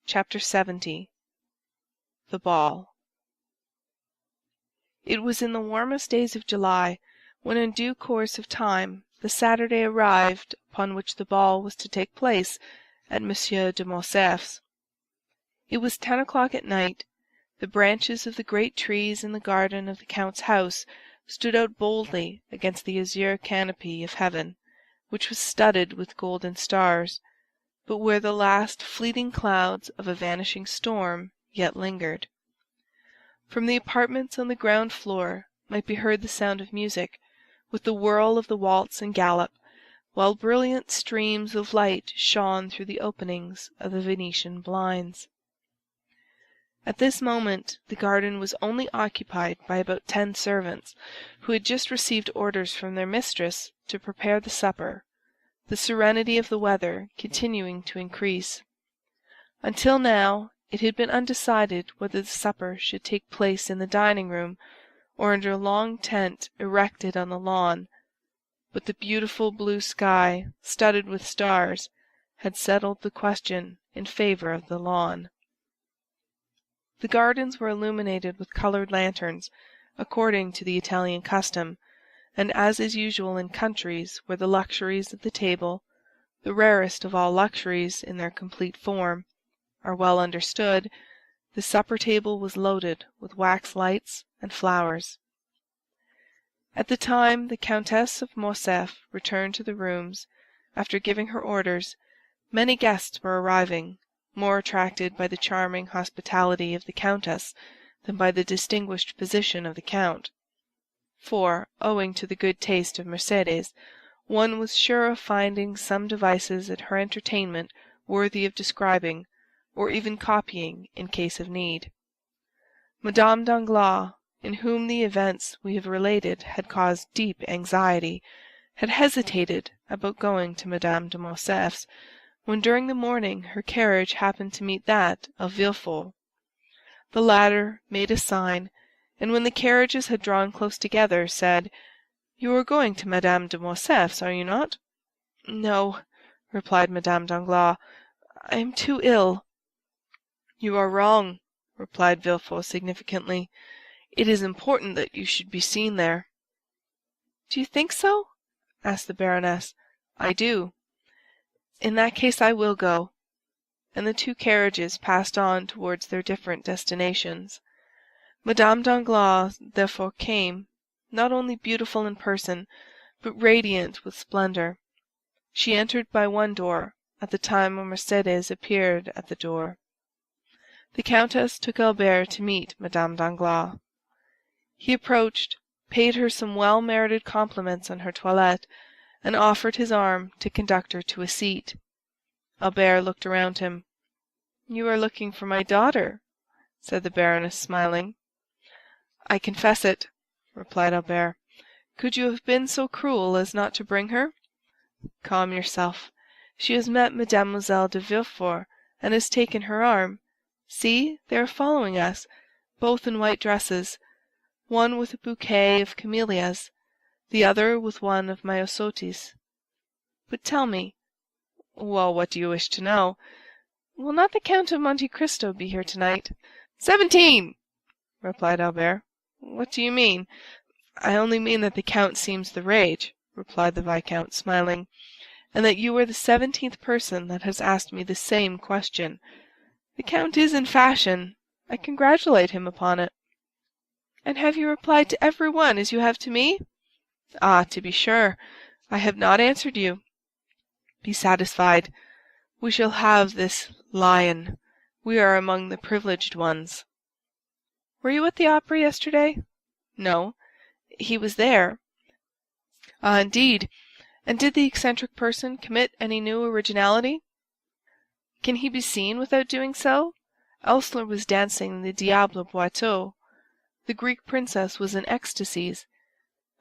Chapter 70 The Ball It was in the warmest days of July, when in due course of time the Saturday arrived upon which the ball was to take place at Monsieur de Morcerf's. It was 10 o'clock at night. The branches of the great trees in the garden of the Count's house stood out boldly against the azure canopy of heaven, which was studded with golden stars, but where the last fleeting clouds of a vanishing storm yet lingered. From the apartments on the ground floor might be heard the sound of music, with the whirl of the waltz and galop, while brilliant streams of light shone through the openings of the Venetian blinds. At this moment the garden was only occupied by about 10 servants, who had just received orders from their mistress to prepare the supper, the serenity of the weather continuing to increase. Until now it had been undecided whether the supper should take place in the dining-room or under a long tent erected on the lawn, but the beautiful blue sky, studded with stars, had settled the question in favor of the lawn. The gardens were illuminated with colored lanterns, according to the Italian custom, and as is usual in countries where the luxuries of the table, the rarest of all luxuries in their complete form, are well understood, the supper-table was loaded with wax lights and flowers. At the time the Countess of Morcerf returned to the rooms, after giving her orders, many guests were arriving, more attracted by the charming hospitality of the Countess than by the distinguished position of the Count. For, owing to the good taste of Mercédès, one was sure of finding some devices at her entertainment worthy of describing, or even copying in case of need. Madame Danglars, in whom the events we have related had caused deep anxiety, had hesitated about going to Madame de Morcerf's, when during the morning her carriage happened to meet that of Villefort. The latter made a sign, and when the carriages had drawn close together, said, "You are going to Madame de Morcerf's, are you not?" "No," replied Madame Danglars, "I am too ill." "You are wrong," replied Villefort significantly. "It is important that you should be seen there." "Do you think so?" asked the Baroness. "I do." "In that case I will go." And the two carriages passed on towards their different destinations. Madame Danglars therefore came, not only beautiful in person, but radiant with splendor. She entered by one door, at the time when Mercédès appeared at the door. The Countess took Albert to meet Madame Danglars. He approached, paid her some well-merited compliments on her toilette, and offered his arm to conduct her to a seat. Albert looked around him. "You are looking for my daughter," said the Baroness, smiling. "I confess it," replied Albert. "Could you have been so cruel as not to bring her?" "Calm yourself. She has met Mademoiselle de Villefort and has taken her arm. See, they are following us, both in white dresses, one with a bouquet of camellias, the other with one of myosotis. But tell me—" "Well, what do you wish to know?" "Will not the Count of Monte Cristo be here tonight?" 17! replied Albert. "What do you mean?" "I only mean that the Count seems the rage," replied the Viscount, smiling, "and that you are the 17th person that has asked me the same question. The Count is in fashion. I congratulate him upon it." "And have you replied to every one as you have to me?" "Ah, to be sure. I have not answered you." "Be satisfied. We shall have this lion. We are among the privileged ones." "Were you at the opera yesterday?" "No." "He was there." "Ah, indeed! And did the eccentric person commit any new originality?" "Can he be seen without doing so? Elssler was dancing the Diable Boiteau. The Greek princess was in ecstasies.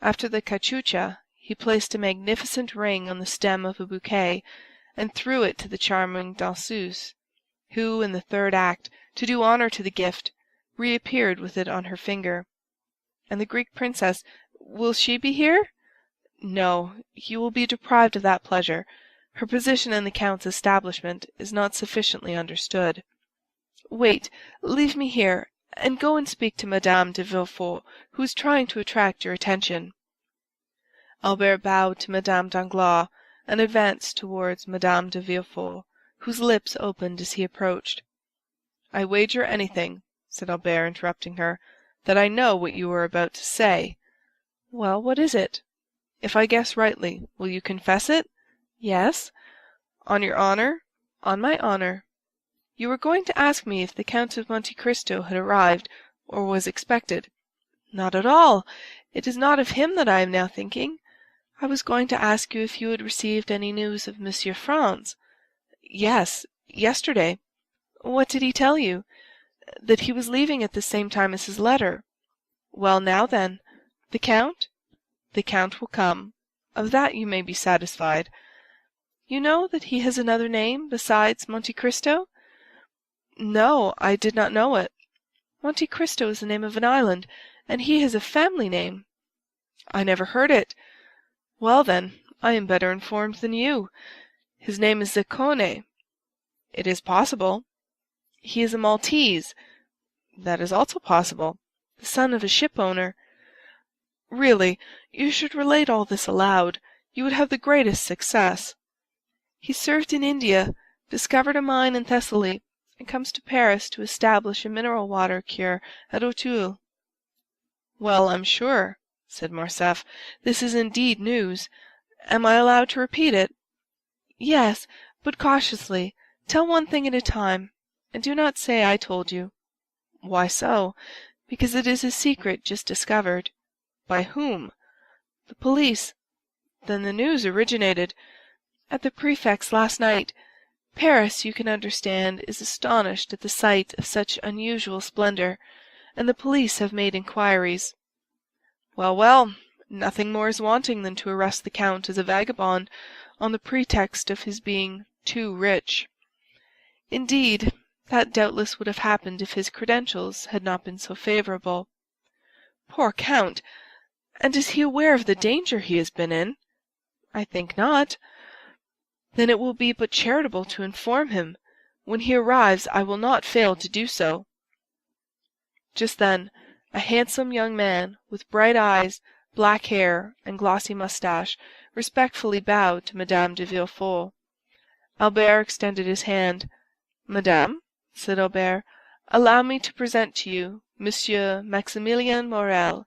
After the cachucha, he placed a magnificent ring on the stem of a bouquet, and threw it to the charming danseuse, who, in the third act, to do honor to the gift, reappeared with it on her finger. And the Greek princess, will she be here?" "No, you will be deprived of that pleasure. Her position in the Count's establishment is not sufficiently understood." Wait, leave me here, and go and speak to Madame de Villefort, who is trying to attract your attention." Albert bowed to Madame Danglars, and advanced towards Madame de Villefort, whose lips opened as he approached. "I wager anything," said Albert, interrupting her, "that I know what you are about to say." "Well, what is it?" "If I guess rightly, will you confess it?" "Yes." "On your honor?" "On my honor." "You were going to ask me if the Count of Monte Cristo had arrived, or was expected." "Not at all. It is not of him that I am now thinking. I was going to ask you if you had received any news of Monsieur Franz." "Yes, yesterday." "What did he tell you?" "That he was leaving at the same time as his letter." "Well, now then, the Count?" "The Count will come. Of that you may be satisfied." "You know that he has another name besides Monte Cristo?" "No, I did not know it." "Monte Cristo is the name of an island, and he has a family name." "I never heard it." "Well, then, I am better informed than you. His name is Zaccone." "It is possible." "He is a Maltese." "That is also possible." "The son of a ship-owner." "Really, you should relate all this aloud. You would have the greatest success." "He served in India, discovered a mine in Thessaly, and comes to Paris to establish a mineral water cure at Auteuil." "Well, I'm sure," said Morcerf, "this is indeed news. Am I allowed to repeat it?" "Yes, but cautiously. Tell one thing at a time, and do not say I told you." "Why so?" "Because it is a secret just discovered." "By whom?" "The police." "Then the news originated—" "At the Prefect's last night. Paris, you can understand, is astonished at the sight of such unusual splendor, and the police have made inquiries." "Well, well, nothing more is wanting than to arrest the Count as a vagabond, on the pretext of his being too rich." "Indeed, that doubtless would have happened if his credentials had not been so favorable." "Poor Count! And is he aware of the danger he has been in?" "I think not." "Then it will be but charitable to inform him. When he arrives I will not fail to do so." Just then a handsome young man, with bright eyes, black hair, and glossy moustache, respectfully bowed to Madame de Villefort. Albert extended his hand. "Madame," said Albert, "allow me to present to you Monsieur Maximilien Morel,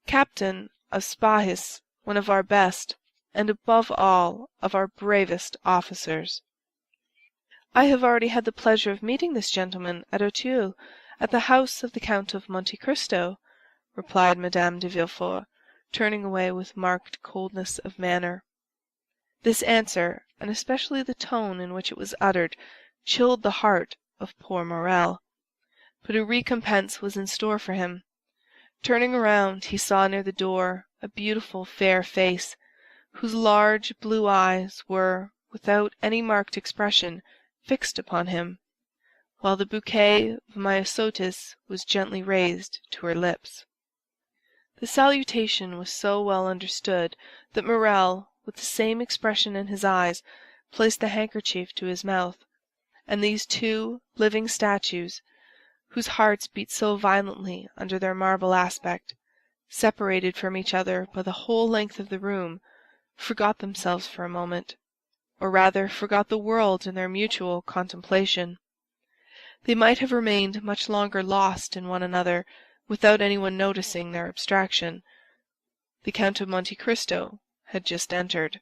captain of Spahis, one of our best, and above all, of our bravest officers." "I have already had the pleasure of meeting this gentleman at Auteuil, at the house of the Count of Monte Cristo," replied Madame de Villefort, turning away with marked coldness of manner. This answer, and especially the tone in which it was uttered, chilled the heart of poor Morel. But a recompense was in store for him. Turning around, he saw near the door a beautiful fair face, whose large blue eyes were, without any marked expression, fixed upon him, while the bouquet of myosotis was gently raised to her lips. The salutation was so well understood that Morel, with the same expression in his eyes, placed the handkerchief to his mouth, and these two living statues, whose hearts beat so violently under their marble aspect, separated from each other by the whole length of the room, forgot themselves for a moment, or rather forgot the world in their mutual contemplation. They might have remained much longer lost in one another without anyone noticing their abstraction. The Count of Monte Cristo had just entered.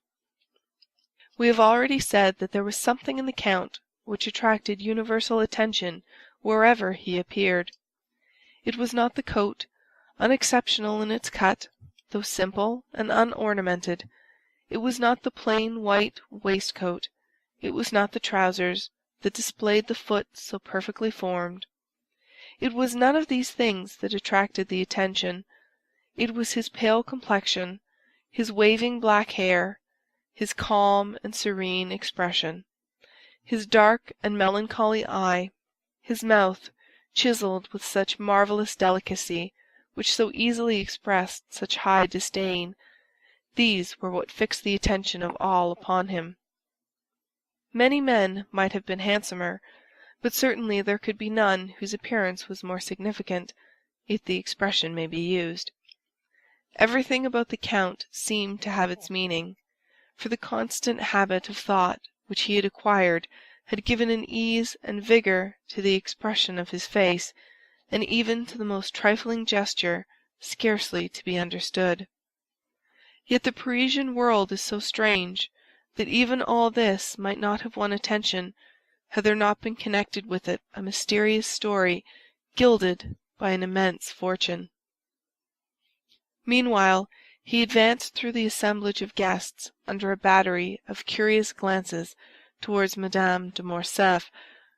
We have already said that there was something in the count which attracted universal attention wherever he appeared. It was not the coat, unexceptional in its cut, though simple and unornamented. It was not the plain white waistcoat. It was not the trousers that displayed the foot so perfectly formed. It was none of these things that attracted the attention. It was his pale complexion, his waving black hair, his calm and serene expression, his dark and melancholy eye, his mouth, chiseled with such marvelous delicacy, which so easily expressed such high disdain. These were what fixed the attention of all upon him. Many men might have been handsomer, but certainly there could be none whose appearance was more significant, if the expression may be used. Everything about the Count seemed to have its meaning, for the constant habit of thought which he had acquired had given an ease and vigour to the expression of his face, and even to the most trifling gesture scarcely to be understood. Yet the Parisian world is so strange that even all this might not have won attention had there not been connected with it a mysterious story gilded by an immense fortune. Meanwhile he advanced through the assemblage of guests under a battery of curious glances towards Madame de Morcerf,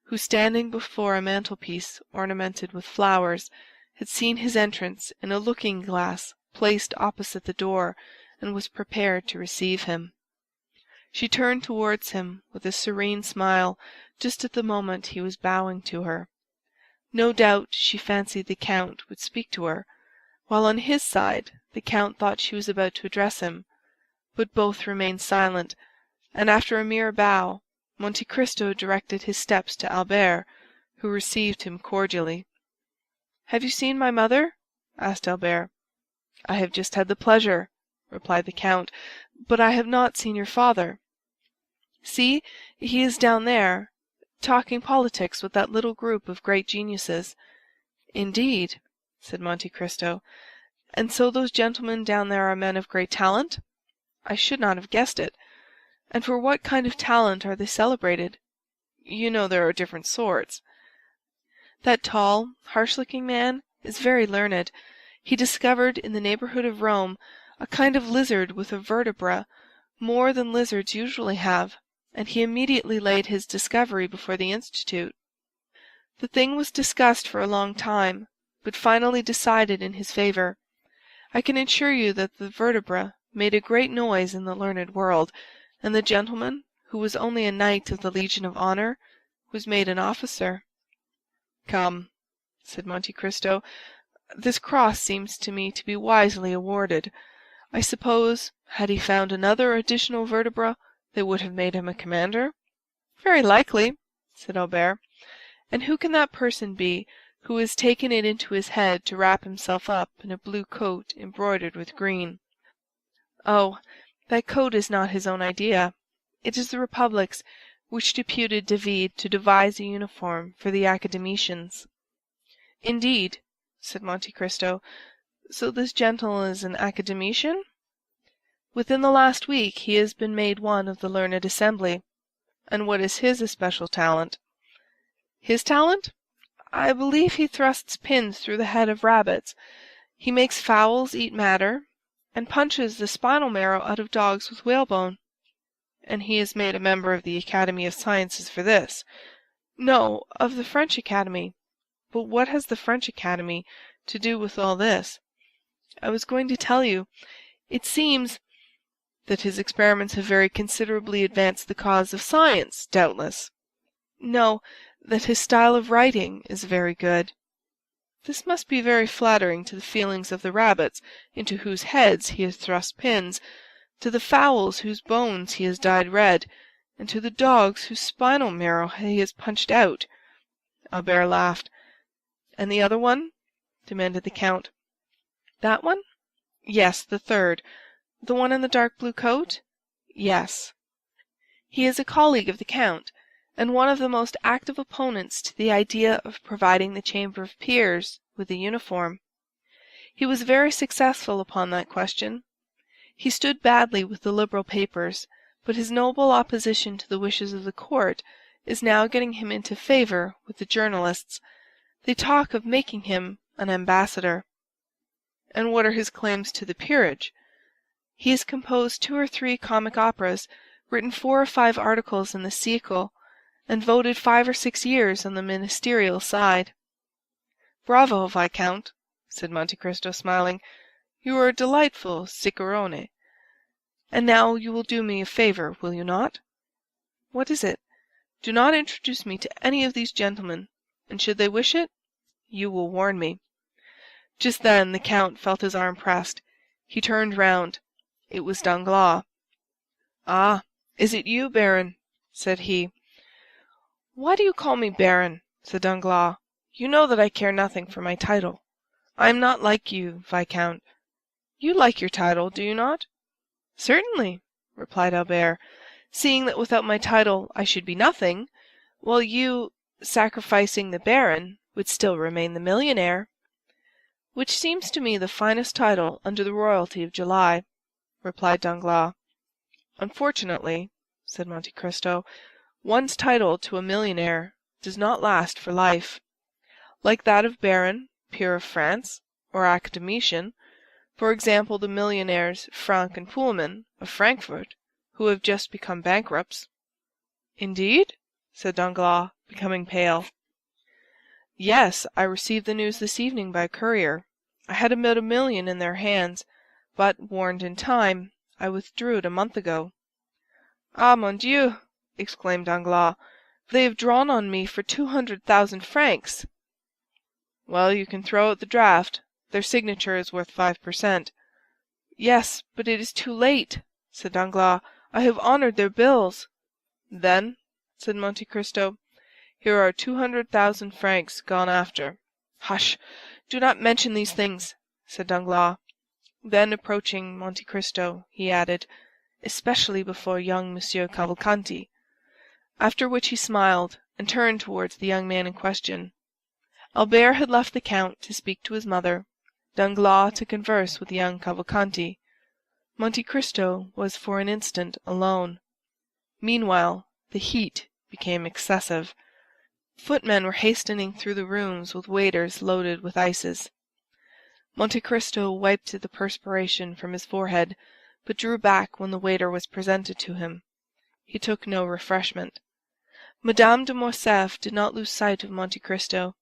who, standing before a mantelpiece ornamented with flowers, had seen his entrance in a looking-glass placed opposite the door and was prepared to receive him. She turned towards him with a serene smile just at the moment he was bowing to her. No doubt she fancied the Count would speak to her, while on his side the Count thought she was about to address him, but both remained silent, and after a mere bow Monte Cristo directed his steps to Albert, who received him cordially. "Have you seen my mother?" asked Albert. "I have just had the pleasure," replied the Count, "but I have not seen your father. See, he is down there, talking politics with that little group of great geniuses." "Indeed," said Monte Cristo. "And so those gentlemen down there are men of great talent? I should not have guessed it. And for what kind of talent are they celebrated? You know there are different sorts." "That tall, harsh-looking man is very learned. He discovered in the neighborhood of Rome a kind of lizard with a vertebra more than lizards usually have, and he immediately laid his discovery before the Institute. The thing was discussed for a long time, but finally decided in his favor. I can assure you that the vertebra made a great noise in the learned world, and the gentleman, who was only a knight of the Legion of Honor, was made an officer." "Come," said Monte Cristo, "this cross seems to me to be wisely awarded. I suppose, had he found another additional vertebra, they would have made him a commander?" "Very likely," said Albert. "And who can that person be who has taken it into his head to wrap himself up in a blue coat embroidered with green?" "Oh, that coat is not his own idea. It is the Republic's, which deputed David to devise a uniform for the academicians." "Indeed," said Monte Cristo. "So this gentleman is an academician?" "Within the last week he has been made one of the learned assembly." "And what is his especial talent?" "His talent? I believe he thrusts pins through the head of rabbits. He makes fowls eat madder, and punches the spinal marrow out of dogs with whalebone." "And he is made a member of the Academy of Sciences for this?" "No, of the French Academy. But what has the French Academy to do with all this?" "I was going to tell you. It seems—" "That his experiments have very considerably advanced the cause of science, doubtless." "No, that his style of writing is very good." "This must be very flattering to the feelings of the rabbits into whose heads he has thrust pins, to the fowls whose bones he has dyed red, and to the dogs whose spinal marrow he has punched out." Albert laughed. "And the other one?" demanded the Count. "That one?" "Yes, the third. The one in the dark blue coat?" "Yes." "He is a colleague of the Count, and one of the most active opponents to the idea of providing the Chamber of Peers with a uniform. He was very successful upon that question. He stood badly with the Liberal papers, but his noble opposition to the wishes of the court is now getting him into favor with the journalists. They talk of making him an ambassador." "And what are his claims to the peerage?" "He has composed 2 or 3 comic operas, written 4 or 5 articles in the Siècle, and voted 5 or 6 years on the ministerial side." "Bravo, Viscount," said Monte Cristo, smiling. "You are a delightful cicerone. And now you will do me a favor, will you not?" "What is it?" "Do not introduce me to any of these gentlemen, and should they wish it, you will warn me." Just then the Count felt his arm pressed. He turned round. It was Danglars. "Ah, is it you, Baron?" said he. "Why do you call me Baron?" said Danglars. "You know that I care nothing for my title. I am not like you, Viscount. You like your title, do you not?" "Certainly," replied Albert, "seeing that without my title I should be nothing, while you, sacrificing the Baron, would still remain the millionaire." "Which seems to me the finest title under the royalty of July," replied Danglars. "Unfortunately," said Monte Cristo, "one's title to a millionaire does not last for life. Like that of Baron, peer of France, or academician, for example the millionaires Frank and Poulman, of Frankfort, who have just become bankrupts." "Indeed?" said Danglars, becoming pale. "Yes, I received the news this evening by courier. I had about 1,000,000 in their hands, but, warned in time, I withdrew it a month ago." "Ah, mon Dieu!" exclaimed Danglars, "they have drawn on me for 200,000 francs." "Well, you can throw out the draft. Their signature is worth 5%. "Yes, but it is too late," said Danglars. "I have honored their bills." "Then," said Monte Cristo, "here are 200,000 francs gone after." "Hush! Do not mention these things," said Danglars. Then, approaching Monte Cristo, he added, "especially before young Monsieur Cavalcanti." After which he smiled, and turned towards the young man in question. Albert had left the count to speak to his mother, Danglars to converse with young Cavalcanti. Monte Cristo was for an instant alone. Meanwhile, the heat became excessive. Footmen were hastening through the rooms with waiters loaded with ices. Monte Cristo wiped the perspiration from his forehead, but drew back when the waiter was presented to him. He took no refreshment. Madame de Morcerf did not lose sight of Monte Cristo.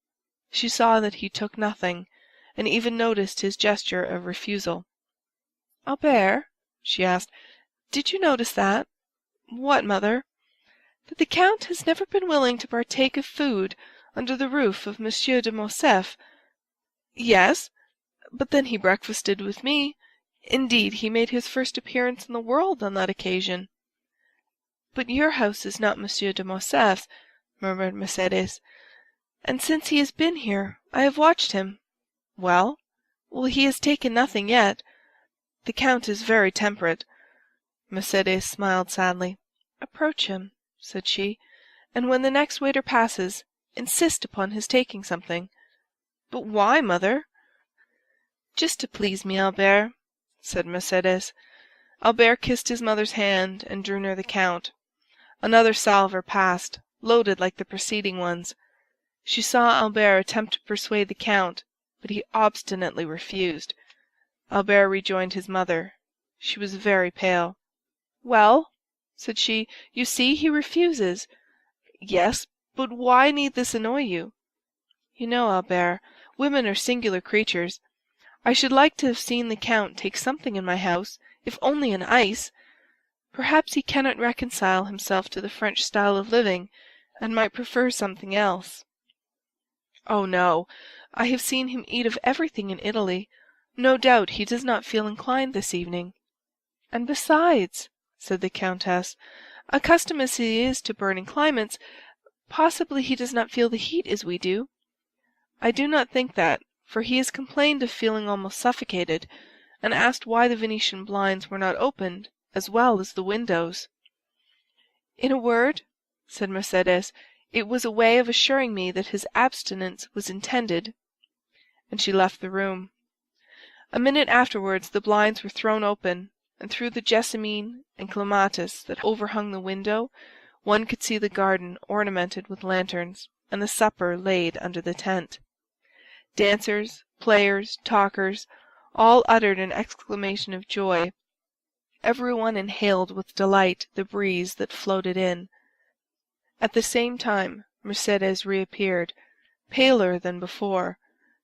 She saw that he took nothing, and even noticed his gesture of refusal. "Albert," she asked, "did you notice that?" "What, mother?" "That the count has never been willing to partake of food under the roof of Monsieur de Morcerf." "Yes, but then he breakfasted with me. Indeed, he made his first appearance in the world on that occasion." "But your house is not Monsieur de Morcerf's," murmured Mercédès, "and since he has been here I have watched him." "Well?" "Well, he has taken nothing yet. The count is very temperate." Mercédès smiled sadly. "Approach him," said she, "and when the next waiter passes, insist upon his taking something." "But why, mother?" "Just to please me, Albert," said Mercédès. Albert kissed his mother's hand and drew near the count. Another salver passed, loaded like the preceding ones. She saw Albert attempt to persuade the count, but he obstinately refused. Albert rejoined his mother. She was very pale. "Well," said she, "you see he refuses." "Yes, but why need this annoy you?" "You know, Albert, women are singular creatures. I should like to have seen the count take something in my house, if only an ice. Perhaps he cannot reconcile himself to the French style of living, and might prefer something else." "Oh, no, I have seen him eat of everything in Italy. No doubt he does not feel inclined this evening." "And besides," said the countess, "accustomed as he is to burning climates, possibly he does not feel the heat as we do." "I do not think that, for he has complained of feeling almost suffocated, and asked why the Venetian blinds were not opened, as well as the windows." "In a word," said Mercédès, "it was a way of assuring me that his abstinence was intended." And she left the room. A minute afterwards the blinds were thrown open, and through the jessamine and clematis that overhung the window one could see the garden ornamented with lanterns, and the supper laid under the tent. Dancers, players, talkers, all uttered an exclamation of joy. Everyone inhaled with delight the breeze that floated in. At the same time Mercédès reappeared, paler than before,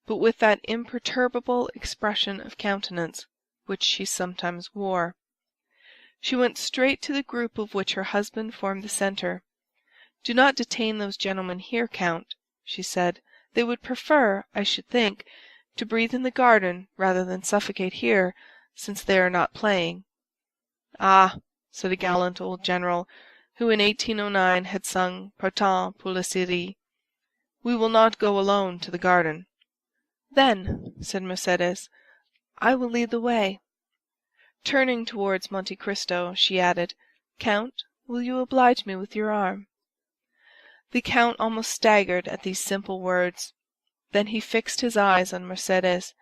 but with that imperturbable expression of countenance which she sometimes wore. She went straight to the group of which her husband formed the center. "Do not detain those gentlemen here, Count," she said. "They would prefer, I should think, to breathe in the garden rather than suffocate here, since they are not playing." "Ah," said a gallant old general, who in 1809 had sung Partant pour la Syrie. "We will not go alone to the garden." "Then," said Mercedes, "I will lead the way." Turning towards Monte Cristo, she added, "Count, will you oblige me with your arm?" The Count almost staggered at these simple words. Then he fixed his eyes on Mercedes.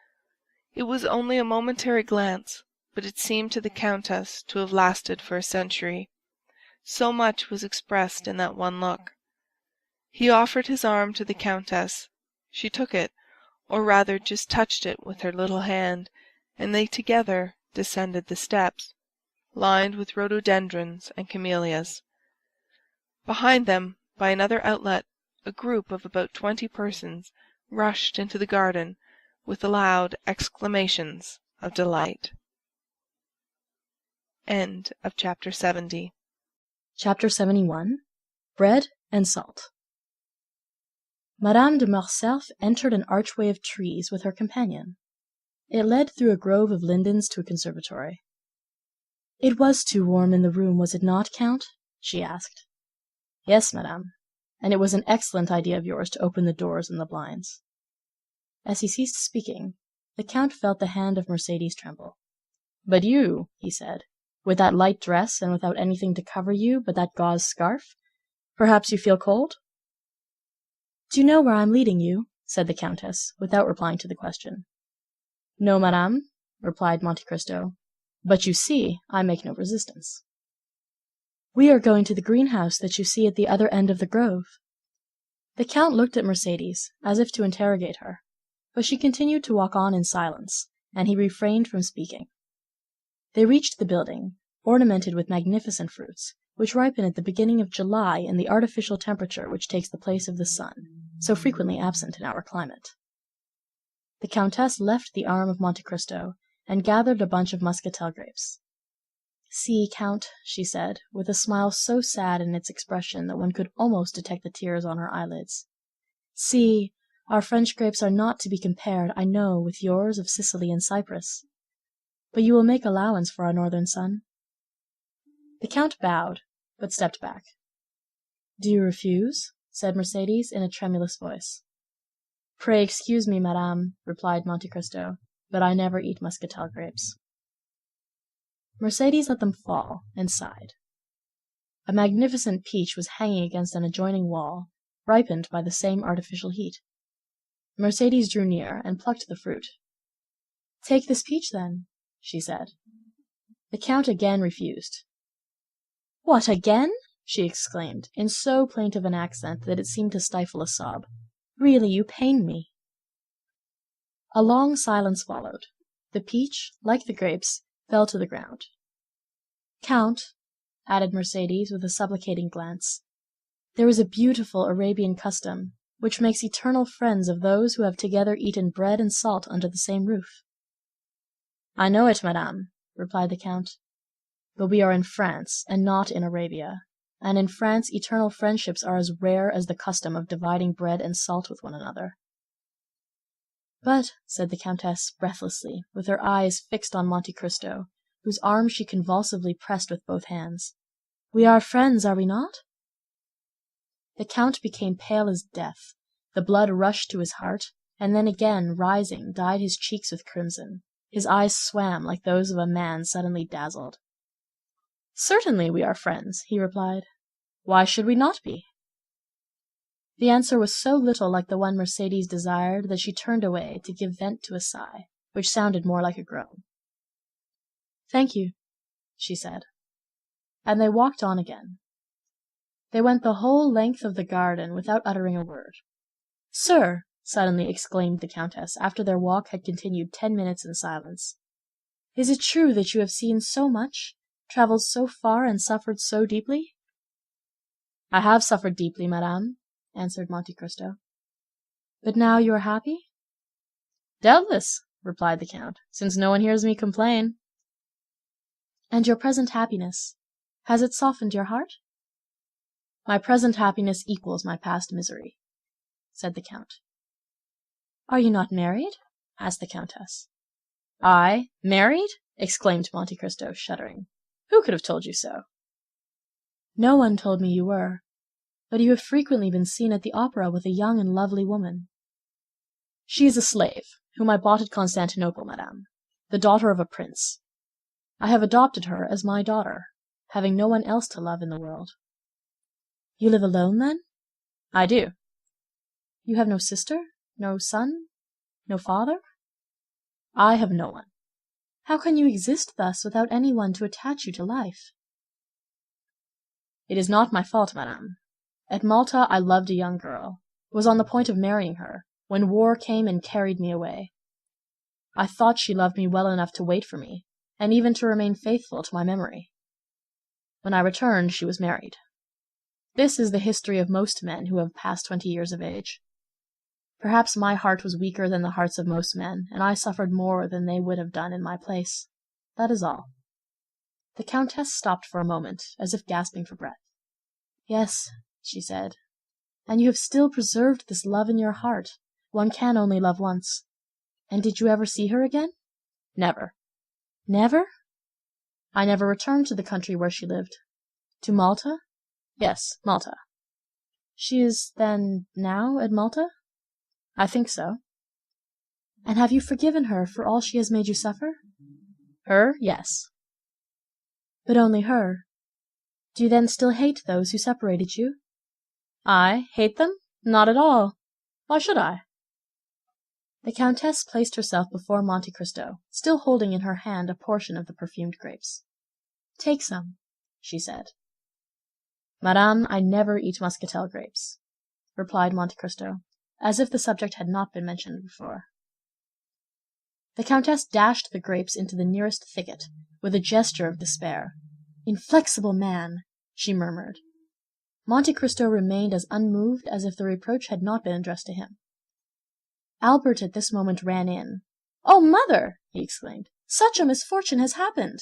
It was only a momentary glance, but it seemed to the Countess to have lasted for a century. So much was expressed in that one look. He offered his arm to the Countess. She took it, or rather just touched it with her little hand, and they together descended the steps, lined with rhododendrons and camellias. Behind them, by another outlet, a group of about 20 persons rushed into the garden with loud exclamations of delight. End of chapter 70. Chapter 71. Bread and Salt. Madame de Morcerf entered an archway of trees with her companion. It led through a grove of lindens to a conservatory. "It was too warm in the room, was it not, Count?" she asked. "Yes, madame, and it was an excellent idea of yours to open the doors and the blinds." As he ceased speaking, the Count felt the hand of Mercedes tremble. "But you," he said, "with that light dress and without anything to cover you but that gauze scarf, perhaps you feel cold?" "Do you know where I am leading you?" said the Countess, without replying to the question. "No, madame," replied Monte Cristo, "but you see I make no resistance." "We are going to the greenhouse that you see at the other end of the grove." The Count looked at Mercedes, as if to interrogate her, but she continued to walk on in silence, and he refrained from speaking. They reached the building, ornamented with magnificent fruits, which ripen at the beginning of July in the artificial temperature which takes the place of the sun, so frequently absent in our climate. The Countess left the arm of Monte Cristo and gathered a bunch of muscatel grapes. "See, Count," she said, with a smile so sad in its expression that one could almost detect the tears on her eyelids. "See, our French grapes are not to be compared, I know, with yours of Sicily and Cyprus. But you will make allowance for our northern sun?" The Count bowed, but stepped back. "Do you refuse?" said Mercedes in a tremulous voice. "Pray excuse me, madame," replied Monte Cristo, "but I never eat muscatel grapes." Mercedes let them fall, and sighed. A magnificent peach was hanging against an adjoining wall, ripened by the same artificial heat. Mercedes drew near and plucked the fruit. "Take this peach, then," she said. The Count again refused. "What, again?" she exclaimed, in so plaintive an accent that it seemed to stifle a sob. "Really, you pain me." A long silence followed. The peach, like the grapes, fell to the ground. "Count," added Mercedes with a supplicating glance, "there is a beautiful Arabian custom which makes eternal friends of those who have together eaten bread and salt under the same roof." "I know it, madame," replied the Count, "but we are in France and not in Arabia, and in France eternal friendships are as rare as the custom of dividing bread and salt with one another." "But," said the Countess breathlessly, with her eyes fixed on Monte Cristo, whose arm she convulsively pressed with both hands, "we are friends, are we not?" The Count became pale as death, the blood rushed to his heart, and then again, rising, dyed his cheeks with crimson. His eyes swam like those of a man suddenly dazzled. "Certainly we are friends," he replied. "Why should we not be?" The answer was so little like the one Mercedes desired that she turned away to give vent to a sigh, which sounded more like a groan. "Thank you," she said. And they walked on again. They went the whole length of the garden without uttering a word. "Sir," suddenly exclaimed the Countess, after their walk had continued 10 minutes in silence, "is it true that you have seen so much, traveled so far, and suffered so deeply?" "I have suffered deeply, madame," answered Monte Cristo. "But now you are happy?" "Doubtless," replied the Count, "since no one hears me complain." "And your present happiness, has it softened your heart?" "My present happiness equals my past misery," said the Count. "Are you not married?" asked the Countess. "I married!" exclaimed Monte Cristo, shuddering. "Who could have told you so?" No one told me you were, but you have frequently been seen at the opera with a young and lovely woman. She is a slave, whom I bought at Constantinople, madame, the daughter of a prince. I have adopted her as my daughter, having no one else to love in the world. You live alone, then? I do. You have no sister, no son, no father? I have no one. How can you exist thus without any one to attach you to life? It is not my fault, madame. At Malta I loved a young girl, was on the point of marrying her, when war came and carried me away. I thought she loved me well enough to wait for me, and even to remain faithful to my memory. When I returned, she was married. This is the history of most men who have passed 20 years of age. Perhaps my heart was weaker than the hearts of most men, and I suffered more than they would have done in my place. That is all. The Countess stopped for a moment, as if gasping for breath. Yes, she said, and you have still preserved this love in your heart. One can only love once. And did you ever see her again? Never. Never? I never returned to the country where she lived. To Malta? Yes, Malta. She is, then, now at Malta? I think so. And have you forgiven her for all she has made you suffer? Her, yes. But only her. Do you then still hate those who separated you? I hate them? Not at all. Why should I? The Countess placed herself before Monte Cristo, still holding in her hand a portion of the perfumed grapes. Take some, she said. Madame, I never eat muscatel grapes, replied Monte Cristo, as if the subject had not been mentioned before. The Countess dashed the grapes into the nearest thicket, with a gesture of despair. Inflexible man, she murmured. Monte Cristo remained as unmoved as if the reproach had not been addressed to him. Albert at this moment ran in. "Oh, mother!" he exclaimed. "Such a misfortune has happened!"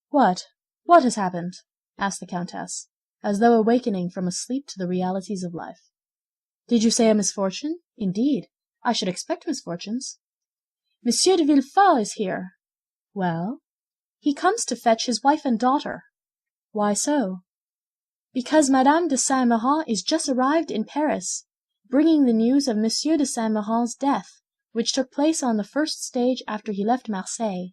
"What? What has happened?" asked the Countess, as though awakening from a sleep to the realities of life. "Did you say a misfortune? Indeed, I should expect misfortunes." "Monsieur de Villefort is here." "Well?" "He comes to fetch his wife and daughter." "Why so?" "Because Madame de Saint-Méran is just arrived in Paris, bringing the news of Monsieur de Saint-Méran's death, which took place on the first stage after he left Marseille.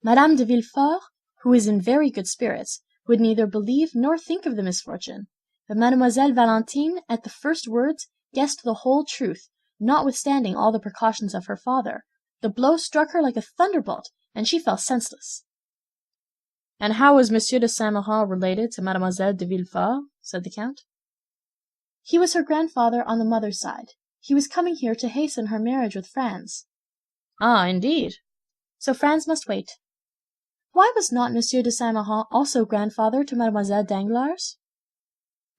Madame de Villefort, who is in very good spirits, would neither believe nor think of the misfortune, but Mademoiselle Valentine, at the first words, guessed the whole truth, notwithstanding all the precautions of her father. The blow struck her like a thunderbolt, and she fell senseless." "And how was Monsieur de Saint-Méran related to Mademoiselle de Villefort?" said the Count. "He was her grandfather on the mother's side. He was coming here to hasten her marriage with Franz." "Ah, indeed." "So Franz must wait." "Why was not Monsieur de Saint-Méran also grandfather to Mademoiselle Danglars?"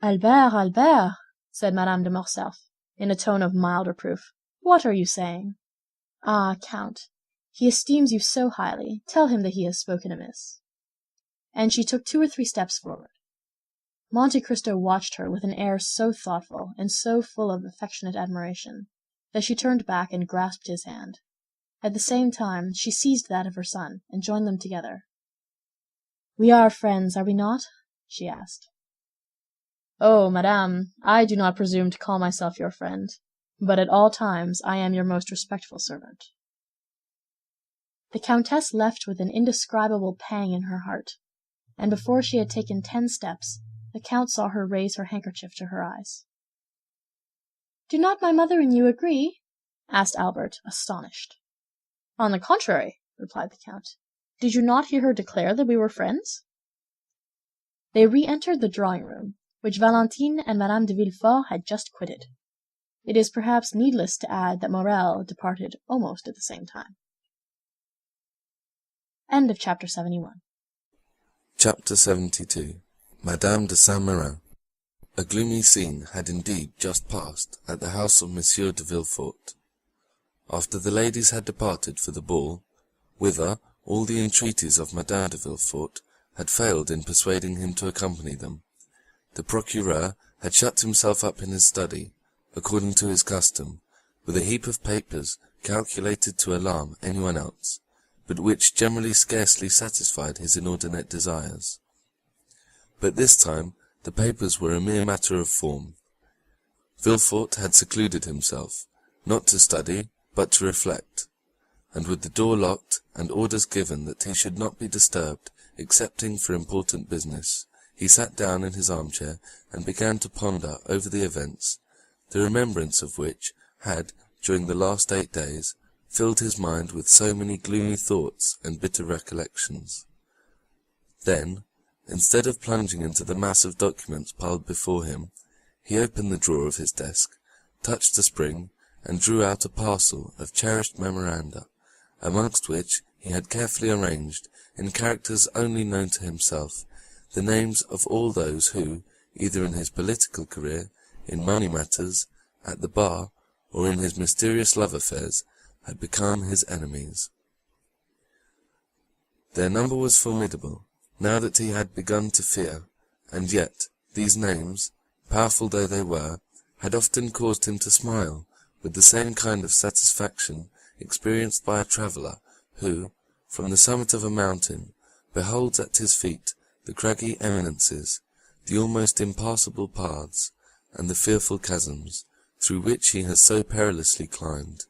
"Albert, Albert," said Madame de Morcerf, in a tone of mild reproof, "what are you saying?" "Ah, Count, he esteems you so highly. Tell him that he has spoken amiss." And she took 2 or 3 steps forward. Monte Cristo watched her with an air so thoughtful and so full of affectionate admiration, that she turned back and grasped his hand. At the same time, she seized that of her son, and joined them together. "We are friends, are we not?" she asked. "Oh, madame, I do not presume to call myself your friend, but at all times I am your most respectful servant." The Countess left with an indescribable pang in her heart, and before she had taken 10 steps, the Count saw her raise her handkerchief to her eyes. "Do not my mother and you agree?" asked Albert, astonished. "On the contrary," replied the Count. "Did you not hear her declare that we were friends?" They re-entered the drawing-room, which Valentine and Madame de Villefort had just quitted. It is perhaps needless to add that Morrel departed almost at the same time. End of chapter 71. Chapter 72. Madame de Saint-Méran. A gloomy scene had indeed just passed at the house of Monsieur de Villefort. After the ladies had departed for the ball, whither all the entreaties of Madame de Villefort had failed in persuading him to accompany them, the procureur had shut himself up in his study, according to his custom, with a heap of papers calculated to alarm anyone else, but which generally scarcely satisfied his inordinate desires. but this time the papers were a mere matter of form. Villefort had secluded himself, not to study, but to reflect, and with the door locked and orders given that he should not be disturbed excepting for important business, he sat down in his armchair and began to ponder over the events, the remembrance of which had, during the last 8 days, filled his mind with so many gloomy thoughts and bitter recollections. Then, instead of plunging into the mass of documents piled before him, he opened the drawer of his desk, touched a spring, and drew out a parcel of cherished memoranda, amongst which he had carefully arranged, in characters only known to himself, the names of all those who, either in his political career, in money matters, at the bar, or in his mysterious love affairs, had become his enemies. Their number was formidable, now that he had begun to fear, and yet these names, powerful though they were, had often caused him to smile with the same kind of satisfaction experienced by a traveller who, from the summit of a mountain, beholds at his feet the craggy eminences, the almost impassable paths, and the fearful chasms, through which he has so perilously climbed.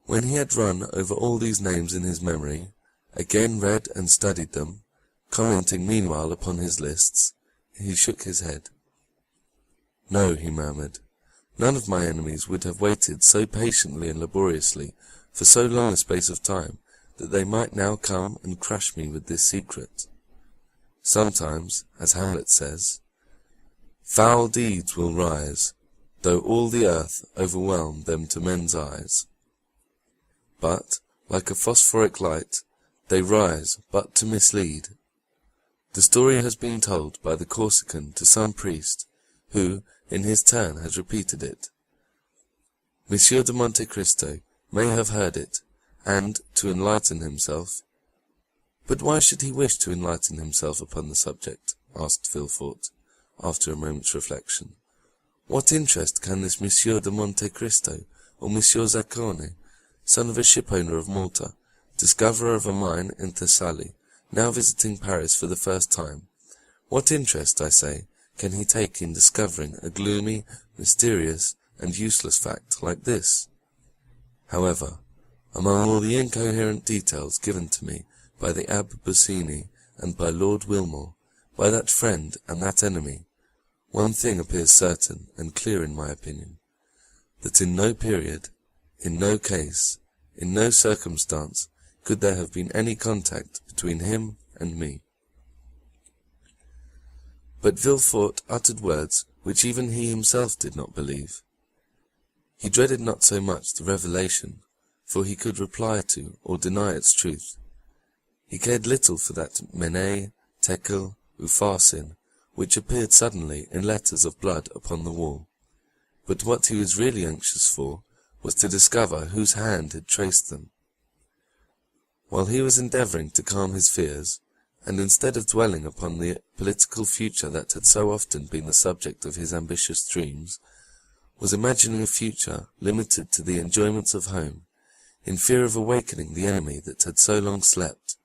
When he had run over all these names in his memory, again read and studied them, commenting meanwhile upon his lists, he shook his head. "No," he murmured, "none of my enemies would have waited so patiently and laboriously for so long a space of time, that they might now come and crush me with this secret. Sometimes, as Hamlet says, foul deeds will rise, though all the earth overwhelm them to men's eyes. But, like a phosphoric light, they rise but to mislead. The story has been told by the Corsican to some priest, who, in his turn, has repeated it. Monsieur de Monte Cristo may have heard it, and, to enlighten himself— "But why should he wish to enlighten himself upon the subject?" asked Villefort, after a moment's reflection. "What interest can this Monsieur de Monte Cristo, or Monsieur Zaccone, son of a shipowner of Malta, discoverer of a mine in Thessaly, now visiting Paris for the first time, what interest, I say, can he take in discovering a gloomy, mysterious, and useless fact like this? However, among all the incoherent details given to me by the Abbé Bussini and by Lord Wilmore, by that friend and that enemy, one thing appears certain and clear in my opinion, that in no period, in no case, in no circumstance, could there have been any contact between him and me." But Villefort uttered words which even he himself did not believe. He dreaded not so much the revelation, for he could reply to or deny its truth. He cared little for that Mene, Tekel, Upharsin, which appeared suddenly in letters of blood upon the wall. But what he was really anxious for was to discover whose hand had traced them. While he was endeavouring to calm his fears, and instead of dwelling upon the political future that had so often been the subject of his ambitious dreams, was imagining a future limited to the enjoyments of home, in fear of awakening the enemy that had so long slept,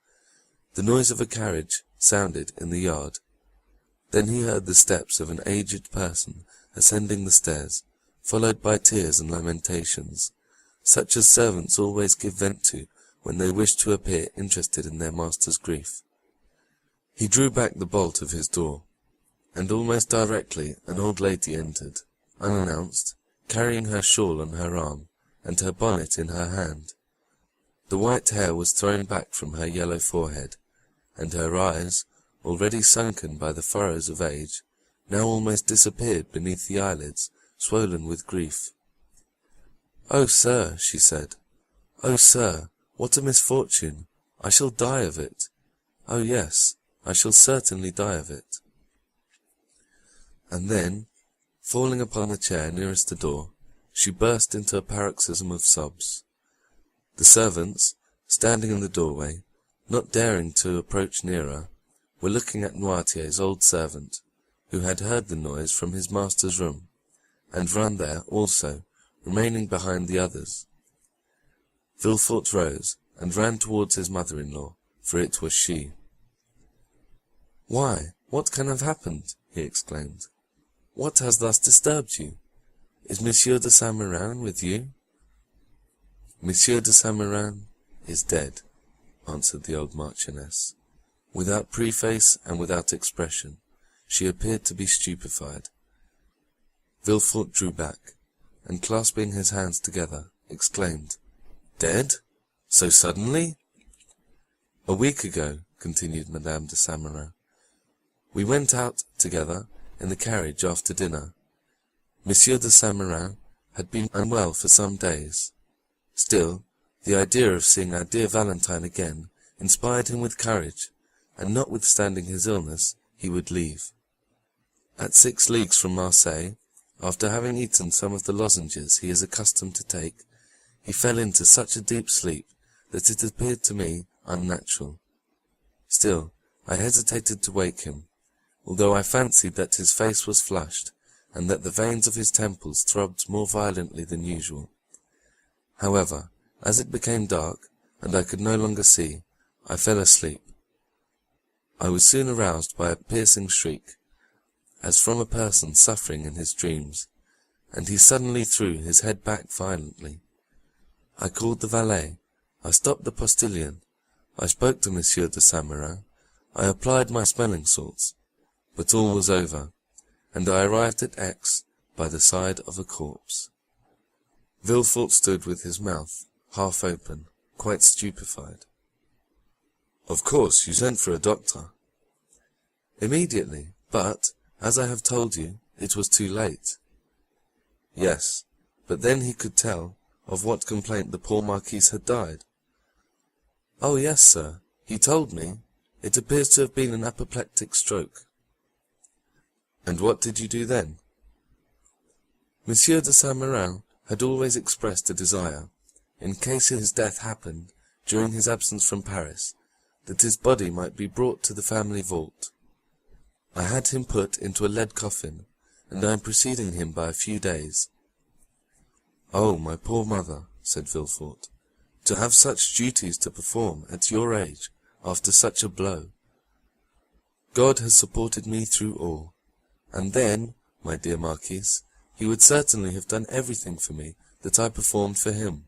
the noise of a carriage sounded in the yard. Then he heard the steps of an aged person ascending the stairs, followed by tears and lamentations, such as servants always give vent to when they wish to appear interested in their master's grief. He drew back the bolt of his door, and almost directly an old lady entered, unannounced, carrying her shawl on her arm, and her bonnet in her hand. The white hair was thrown back from her yellow forehead, and her eyes, already sunken by the furrows of age, now almost disappeared beneath the eyelids, swollen with grief. "Oh, sir," she said, "oh, sir, what a misfortune! I shall die of it. Oh, yes, I shall certainly die of it." And then, falling upon the chair nearest the door, she burst into a paroxysm of sobs. The servants, standing in the doorway, not daring to approach nearer, were looking at Noirtier's old servant, who had heard the noise from his master's room, and run there also, remaining behind the others. Villefort rose, and ran towards his mother-in-law, for it was she. "Why, what can have happened?" he exclaimed. "What has thus disturbed you? Is Monsieur de Saint-Méran with you?" "Monsieur de Saint-Méran is dead," answered the old Marchioness. Without preface and without expression, she appeared to be stupefied. Villefort drew back, and clasping his hands together, exclaimed, "Dead? So suddenly?" "A week ago," continued Madame de Saint-Méran, "we went out together in the carriage after dinner. Monsieur de Saint-Méran had been unwell for some days. Still, the idea of seeing our dear Valentine again inspired him with courage, and notwithstanding his illness, he would leave. At 6 leagues from Marseilles, after having eaten some of the lozenges he is accustomed to take, he fell into such a deep sleep that it appeared to me unnatural. Still, I hesitated to wake him, although I fancied that his face was flushed, and that the veins of his temples throbbed more violently than usual. However, as it became dark, and I could no longer see, I fell asleep. I was soon aroused by a piercing shriek, as from a person suffering in his dreams, and he suddenly threw his head back violently. I called the valet, I stopped the postilion, I spoke to Monsieur de Saint-Méran, I applied my smelling salts, but all was over, and I arrived at Aix by the side of a corpse." Villefort stood with his mouth half open, quite stupefied. "Of course, you sent for a doctor?" "Immediately, but, as I have told you, it was too late." "Yes, but then he could tell of what complaint the poor Marquise had died." "Oh, yes, sir, he told me. It appears to have been an apoplectic stroke." "And what did you do then?" Monsieur de Saint-Méran had always expressed a desire, in case his death happened during his absence from Paris, that his body might be brought to the family vault. I had him put into a lead coffin, and I am preceding him by a few days." "Oh, my poor mother," said Villefort, "to have such duties to perform at your age, after such a blow." "God has supported me through all. And then, my dear Marquise, he would certainly have done everything for me that I performed for him.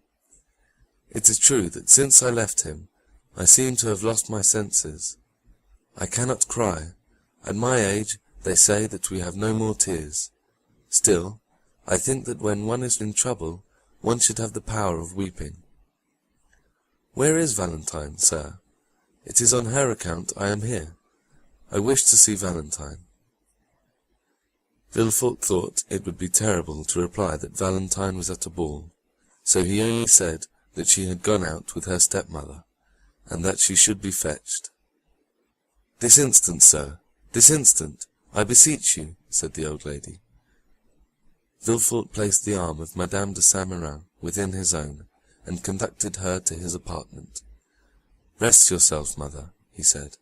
It is true that since I left him, I seem to have lost my senses. I cannot cry. At my age, they say that we have no more tears. Still, I think that when one is in trouble, one should have the power of weeping. Where is Valentine, sir? It is on her account I am here. I wish to see Valentine." Villefort thought it would be terrible to reply that Valentine was at a ball, so he only said that she had gone out with her stepmother, and that she should be fetched. "This instant, sir, this instant, I beseech you," said the old lady. Villefort placed the arm of Madame de Saint-Méran within his own, and conducted her to his apartment. "Rest yourself, mother," he said.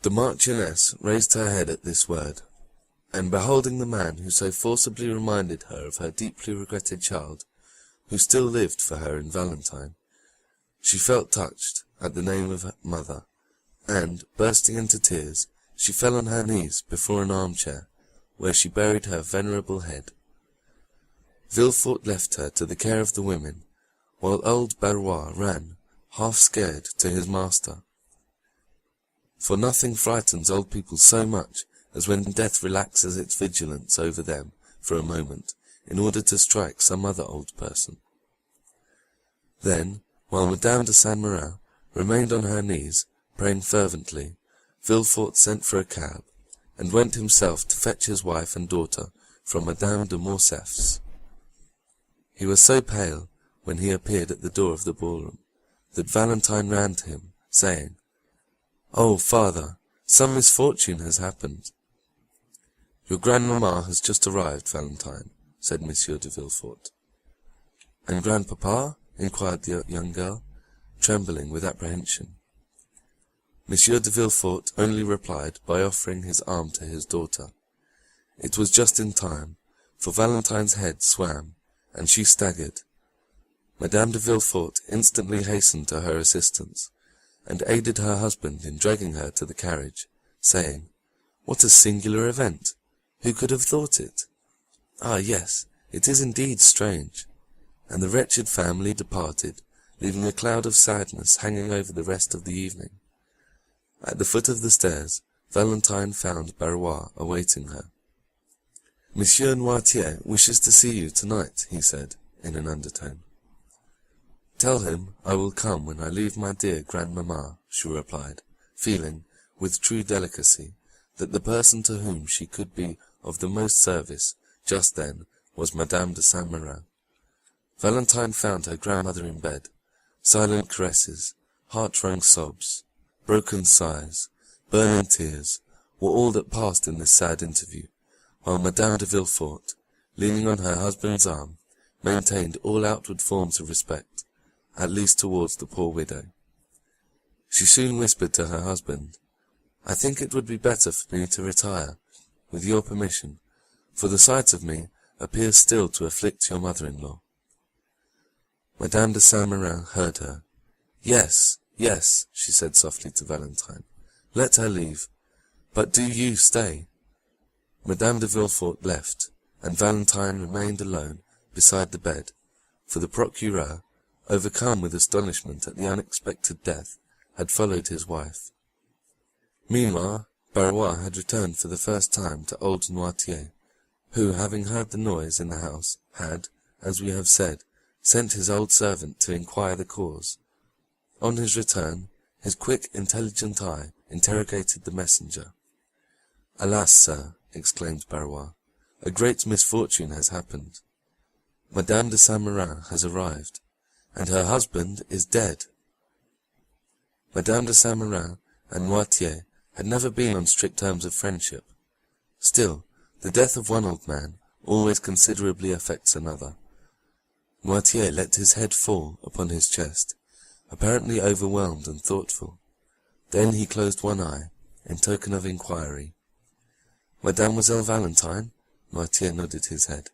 The Marchioness raised her head at this word, and beholding the man who so forcibly reminded her of her deeply regretted child, who still lived for her in Valentine, she felt touched at the name of her mother, and, bursting into tears, she fell on her knees before an armchair, where she buried her venerable head. Villefort left her to the care of the women, while old Barbour ran, half scared, to his master. For nothing frightens old people so much as when death relaxes its vigilance over them for a moment, in order to strike some other old person. Then, while Madame de Saint-Méran remained on her knees, praying fervently, Villefort sent for a cab, and went himself to fetch his wife and daughter from Madame de Morcerf's. He was so pale, when he appeared at the door of the ballroom, that Valentine ran to him, saying, "Oh, father, some misfortune has happened." "Your grandmamma has just arrived, Valentine," said Monsieur de Villefort. "And grandpapa?" inquired the young girl, trembling with apprehension. Monsieur de Villefort only replied by offering his arm to his daughter. It was just in time, for Valentine's head swam, and she staggered. Madame de Villefort instantly hastened to her assistance, and aided her husband in dragging her to the carriage, saying, "What a singular event! Who could have thought it? Ah, yes, it is indeed strange." And the wretched family departed, leaving a cloud of sadness hanging over the rest of the evening. At the foot of the stairs, Valentine found Barbour awaiting her. "Monsieur Noirtier wishes to see you tonight," he said, in an undertone. "Tell him I will come when I leave my dear grandmamma," she replied, feeling, with true delicacy, that the person to whom she could be of the most service just then was Madame de Saint-Méran. Valentine found her grandmother in bed. Silent caresses, heart-wrung sobs, broken sighs, burning tears, were all that passed in this sad interview, while Madame de Villefort, leaning on her husband's arm, maintained all outward forms of respect, at least towards the poor widow. She soon whispered to her husband, "I think it would be better for me to retire, with your permission, for the sight of me appears still to afflict your mother-in-law." Madame de Saint-Méran heard her. "Yes, yes," she said softly to Valentine. "Let her leave. But do you stay." Madame de Villefort left, and Valentine remained alone beside the bed, for the procureur, overcome with astonishment at the unexpected death, had followed his wife. Meanwhile, Barbour had returned for the first time to old Noirtier, who, having heard the noise in the house, had, as we have said, sent his old servant to inquire the cause. On his return, his quick, intelligent eye interrogated the messenger. "Alas, sir," exclaimed Barbour, "a great misfortune has happened. Madame de Saint-Méran has arrived, and her husband is dead." Madame de Saint-Méran and Noirtier had never been on strict terms of friendship. Still, the death of one old man always considerably affects another. Noirtier let his head fall upon his chest, apparently overwhelmed and thoughtful. Then he closed one eye, in token of inquiry. "Mademoiselle Valentine?" Noirtier nodded his head.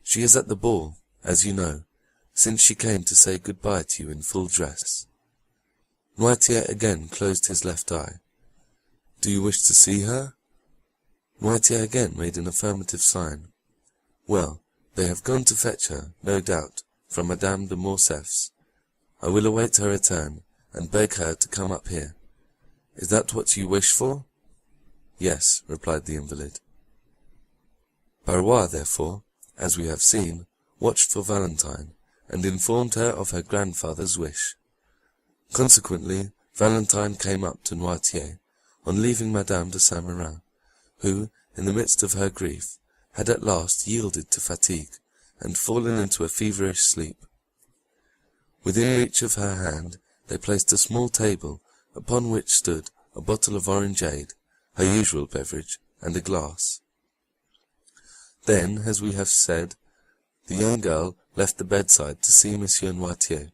"She is at the ball, as you know, since she came to say good-bye to you in full dress." Noirtier again closed his left eye. "Do you wish to see her?" Noirtier again made an affirmative sign. "Well, they have gone to fetch her, no doubt, from Madame de Morcerf's. I will await her return, and beg her to come up here. Is that what you wish for?" "Yes," replied the invalid. Barbour, therefore, as we have seen, watched for Valentine, and informed her of her grandfather's wish. Consequently, Valentine came up to Noirtier, on leaving Madame de Saint-Méran, who, in the midst of her grief, had at last yielded to fatigue, and fallen into a feverish sleep. Within reach of her hand they placed a small table, upon which stood a bottle of orangeade, her usual beverage, and a glass. Then, as we have said, the young girl left the bedside to see Monsieur Noirtier.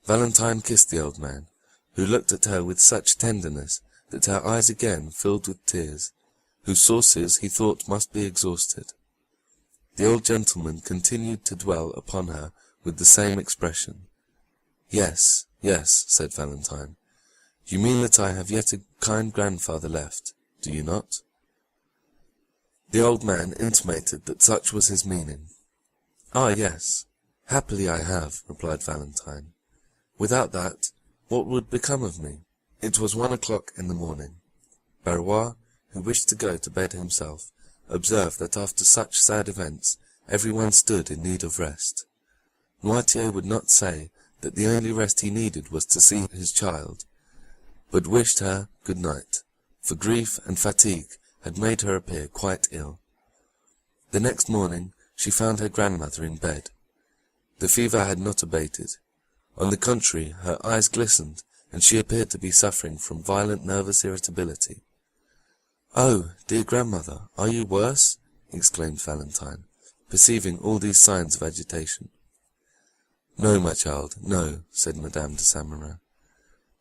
Valentine kissed the old man, who looked at her with such tenderness that her eyes again filled with tears, whose sources he thought must be exhausted. The old gentleman continued to dwell upon her with the same expression. "Yes, yes," said Valentine. "You mean that I have yet a kind grandfather left, do you not?" The old man intimated that such was his meaning. "Ah, yes, happily I have," replied Valentine. "Without that, what would become of me?" It was 1 o'clock in the morning. Barbour, who wished to go to bed himself, observed that after such sad events every one stood in need of rest. Noirtier would not say that the only rest he needed was to see his child, but wished her good night, for grief and fatigue had made her appear quite ill. The next morning she found her grandmother in bed. The fever had not abated. On the contrary, her eyes glistened, and she appeared to be suffering from violent nervous irritability. "Oh, dear grandmother, are you worse?" exclaimed Valentine, perceiving all these signs of agitation. "No, my child, no," said Madame de Saint-Méran.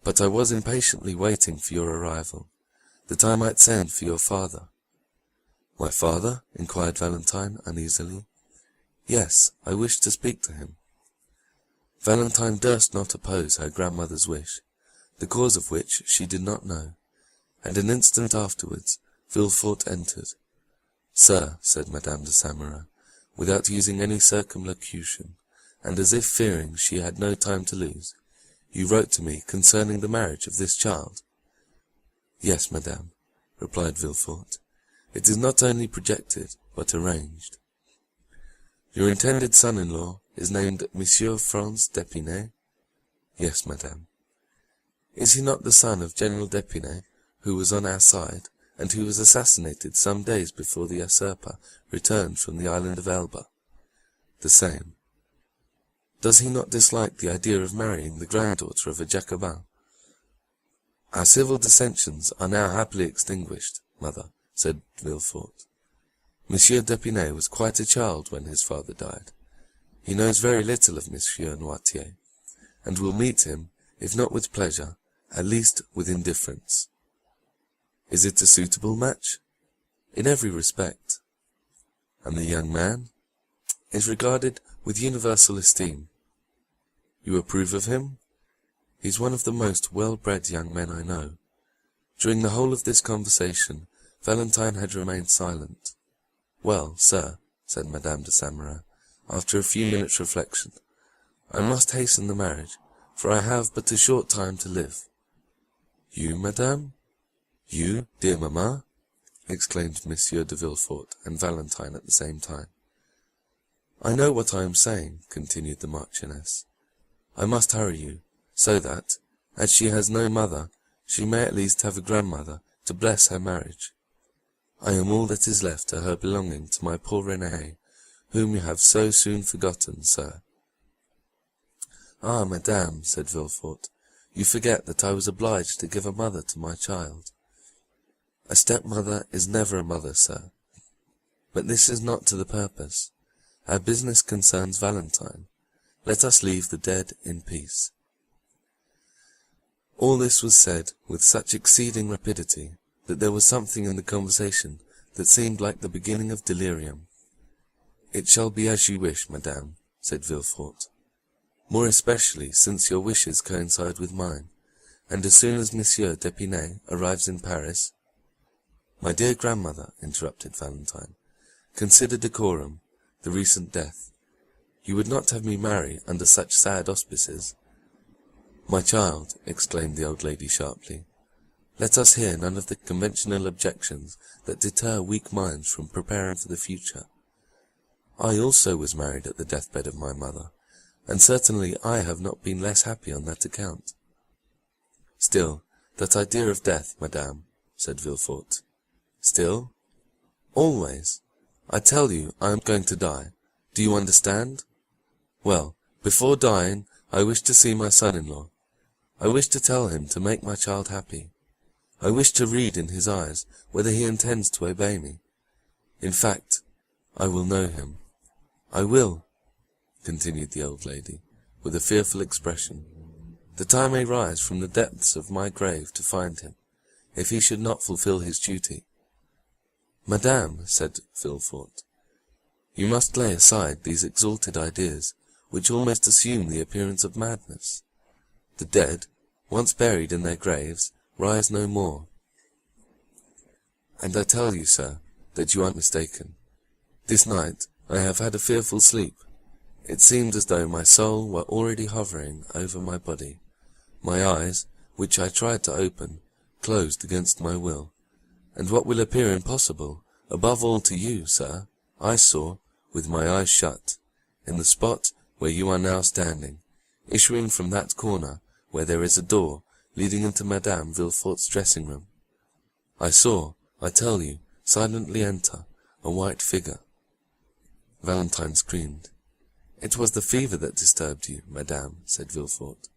"But I was impatiently waiting for your arrival, that I might send for your father." "My father?" inquired Valentine uneasily. "Yes, I wish to speak to him." Valentine durst not oppose her grandmother's wish. the cause of which she did not know, and an instant afterwards Villefort entered. "Sir," said Madame de Saint-Méran, without using any circumlocution, and as if fearing she had no time to lose, "you wrote to me concerning the marriage of this child." "Yes, madame," replied Villefort. "It is not only projected, but arranged." "Your intended son-in-law is named Monsieur Franz d'Épinay?" "Yes, madame." "Is he not the son of General d'Épinay, who was on our side, and who was assassinated some days before the usurper returned from the island of Elba?" "The same." "Does he not dislike the idea of marrying the granddaughter of a Jacobin?" "Our civil dissensions are now happily extinguished, mother," said Villefort. "Monsieur d'Épinay was quite a child when his father died. He knows very little of Monsieur Noirtier, and will meet him, if not with pleasure, at least with indifference." "Is it a suitable match?" "In every respect." "And the young man?" "Is regarded with universal esteem." "You approve of him?" "He's one of the most well-bred young men I know." During the whole of this conversation, Valentine had remained silent. "Well, sir," said Madame de Saint-Méran, after a few minutes' reflection, "I must hasten the marriage, for I have but a short time to live." "You, madame? You, dear mamma?" exclaimed Monsieur de Villefort and Valentine at the same time. "I know what I am saying," continued the Marchioness. "I must hurry you, so that, as she has no mother, she may at least have a grandmother to bless her marriage. I am all that is left to her belonging to my poor Renée, whom you have so soon forgotten, sir." "Ah, madame," said Villefort, "you forget that I was obliged to give a mother to my child." "A stepmother is never a mother, sir. But this is not to the purpose. Our business concerns Valentine. Let us leave the dead in peace." All this was said with such exceeding rapidity that there was something in the conversation that seemed like the beginning of delirium. "It shall be as you wish, madame," said Villefort, "more especially since your wishes coincide with mine, and as soon as Monsieur d'Épinay arrives in Paris—" "My dear grandmother," interrupted Valentine, "consider decorum, the recent death. You would not have me marry under such sad auspices." "My child," exclaimed the old lady sharply, "let us hear none of the conventional objections that deter weak minds from preparing for the future. I also was married at the deathbed of my mother, and certainly I have not been less happy on that account." "Still, that idea of death, madame," said Villefort. "Still?" "Always. I tell you I am going to die. Do you understand? Well, before dying, I wish to see my son-in-law. I wish to tell him to make my child happy. I wish to read in his eyes whether he intends to obey me. In fact, I will know him. I will," continued the old lady, with a fearful expression, "that I may rise from the depths of my grave to find him, if he should not fulfill his duty." "Madame," said Villefort, "you must lay aside these exalted ideas, which almost assume the appearance of madness. The dead, once buried in their graves, rise no more. And I tell you, sir, that you are mistaken. This night I have had a fearful sleep. It seemed as though my soul were already hovering over my body. My eyes, which I tried to open, closed against my will, and what will appear impossible, above all to you, sir, I saw, with my eyes shut, in the spot where you are now standing, issuing from that corner where there is a door leading into Madame Villefort's dressing-room. I saw, I tell you, silently enter a white figure." Valentine screamed. "It was the fever that disturbed you, madame," said Villefort.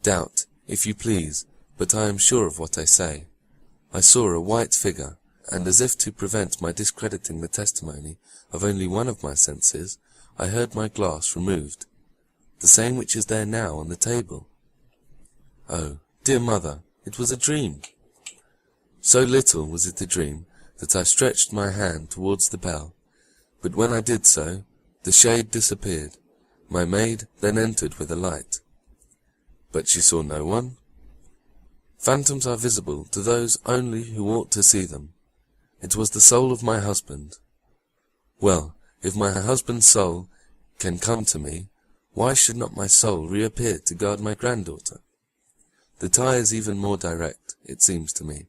"Doubt, if you please, but I am sure of what I say. I saw a white figure, and as if to prevent my discrediting the testimony of only one of my senses, I heard my glass removed, the same which is there now on the table. Oh, dear mother, it was a dream. So little was it a dream that I stretched my hand towards the bell, but when I did so, the shade disappeared. My maid then entered with a light." "But she saw no one?" Phantoms are visible to those only who ought to see them. It was the soul of my husband. Well, if my husband's soul can come to me, why should not my soul reappear to guard my granddaughter? The tie is even more direct, it seems to me.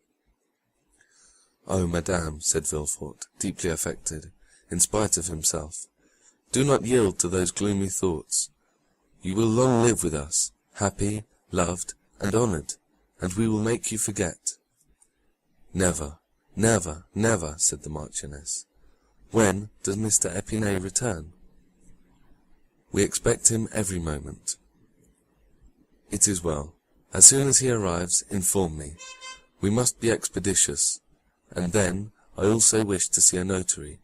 Oh, madame, said Villefort, deeply affected, in spite of himself, do not yield to those gloomy thoughts. You will long live with us, happy, loved, and honoured, and we will make you forget. Never, never, never, said the Marchioness. When does Mr. Epinay return? We expect him every moment. It is well. As soon as he arrives, inform me. We must be expeditious. And then I also wish to see a notary,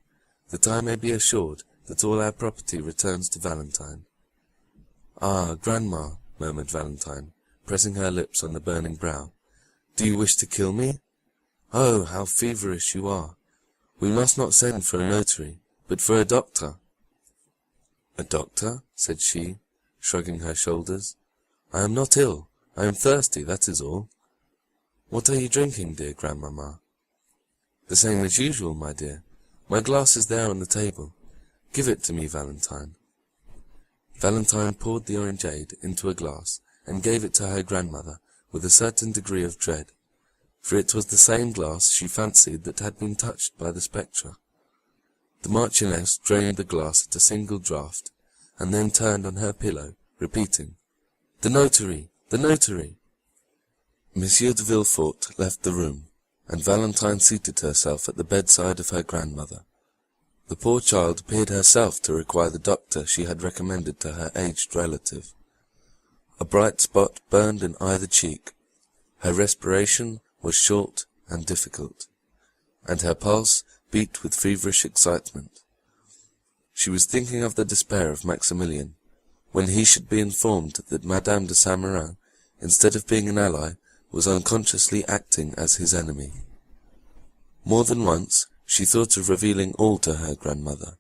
that I may be assured that all our property returns to Valentine. Ah, Grandma, murmured Valentine, pressing her lips on the burning brow. Do you wish to kill me? Oh, how feverish you are! We must not send for a notary, but for a doctor. A doctor? Said she, shrugging her shoulders. I am not ill. I am thirsty, that is all. What are you drinking, dear Grandmamma? The same as usual, my dear. My glass is there on the table. Give it to me, Valentine. Valentine poured the orangeade into a glass, and gave it to her grandmother with a certain degree of dread, for it was the same glass she fancied that had been touched by the spectre. The Marchioness drained the glass at a single draught, and then turned on her pillow, repeating, "The notary! The notary!" Monsieur de Villefort left the room, and Valentine seated herself at the bedside of her grandmother. The poor child appeared herself to require the doctor she had recommended to her aged relative. A bright spot burned in either cheek. Her respiration was short and difficult, and her pulse beat with feverish excitement. She was thinking of the despair of Maximilian, when he should be informed that Madame de Saint-Méran, instead of being an ally, was unconsciously acting as his enemy. More than once she thought of revealing all to her grandmother,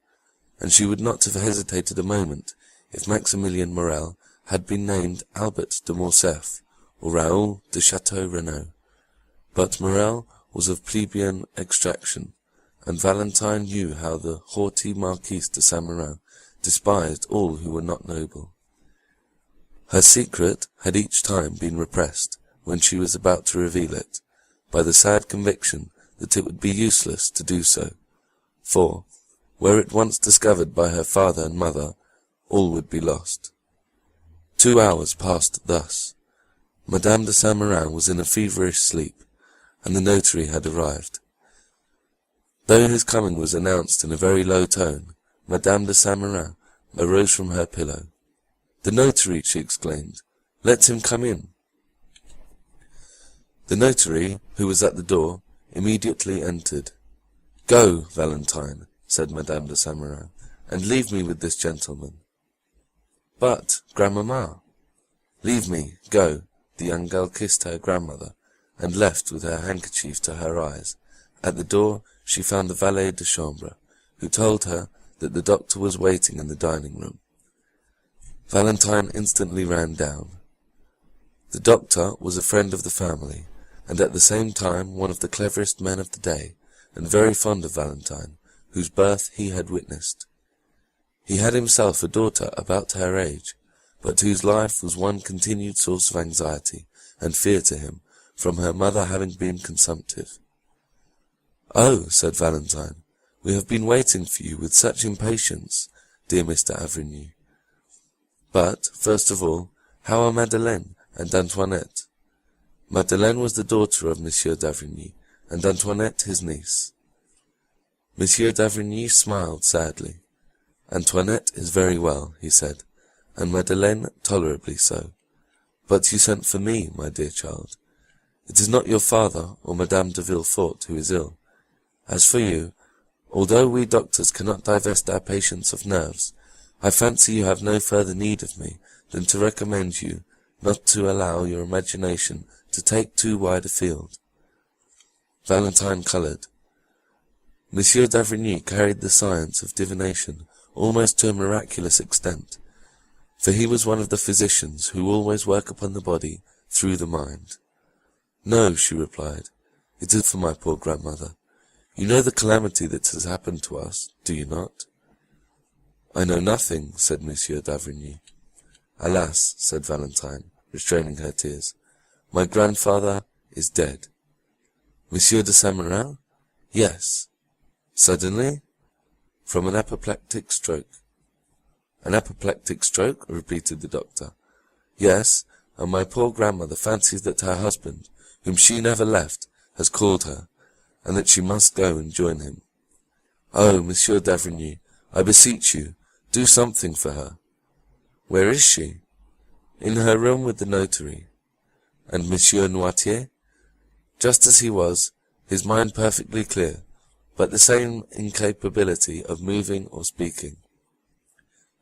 and she would not have hesitated a moment if Maximilian Morel had been named Albert de Morcerf or Raoul de Château-Renaud. But Morel was of plebeian extraction, and Valentine knew how the haughty Marquise de Saint-Méran despised all who were not noble. Her secret had each time been repressed, when she was about to reveal it, by the sad conviction that it would be useless to do so, for, were it once discovered by her father and mother, all would be lost. 2 hours passed thus. Madame de Saint-Méran was in a feverish sleep, and the notary had arrived. Though his coming was announced in a very low tone, Madame de Saint-Méran arose from her pillow. "The notary!" she exclaimed. "Let him come in." The notary, who was at the door, immediately entered. "Go, Valentine," said Madame de Saint-Méran, "and leave me with this gentleman." "But, Grandmamma—" "Leave me, go." The young girl kissed her grandmother, and left with her handkerchief to her eyes. At the door she found the valet de chambre, who told her that the doctor was waiting in the dining-room. Valentine instantly ran down. The doctor was a friend of the family, and at the same time one of the cleverest men of the day, and very fond of Valentine, whose birth he had witnessed. He had himself a daughter about her age, but whose life was one continued source of anxiety and fear to him, from her mother having been consumptive. "Oh," said Valentine, "we have been waiting for you with such impatience, dear Mr. Avrigny. But, first of all, how are Madeleine and Antoinette?" Madeleine was the daughter of Monsieur d'Avrigny, and Antoinette his niece. Monsieur d'Avrigny smiled sadly. "Antoinette is very well," he said, "and Madeleine tolerably so. But you sent for me, my dear child. It is not your father or Madame de Villefort who is ill. As for you, although we doctors cannot divest our patients of nerves, I fancy you have no further need of me than to recommend you not to allow your imagination to take too wide a field." Valentine coloured. Monsieur d'Avrigny carried the science of divination almost to a miraculous extent, for he was one of the physicians who always work upon the body through the mind. No, she replied. It is for my poor grandmother. You know the calamity that has happened to us, do you not? I know nothing, said Monsieur d'Avrigny. Alas, said Valentine, restraining her tears, my grandfather is dead. Monsieur de Saint-Méran? Yes. Suddenly? From an apoplectic stroke. An apoplectic stroke? Repeated the doctor. Yes, and my poor grandmother fancies that her husband, whom she never left, has called her, and that she must go and join him. Oh, Monsieur d'Avrigny, I beseech you, do something for her. Where is she? In her room with the notary. And Monsieur Noirtier? Just as he was, his mind perfectly clear, but the same incapability of moving or speaking.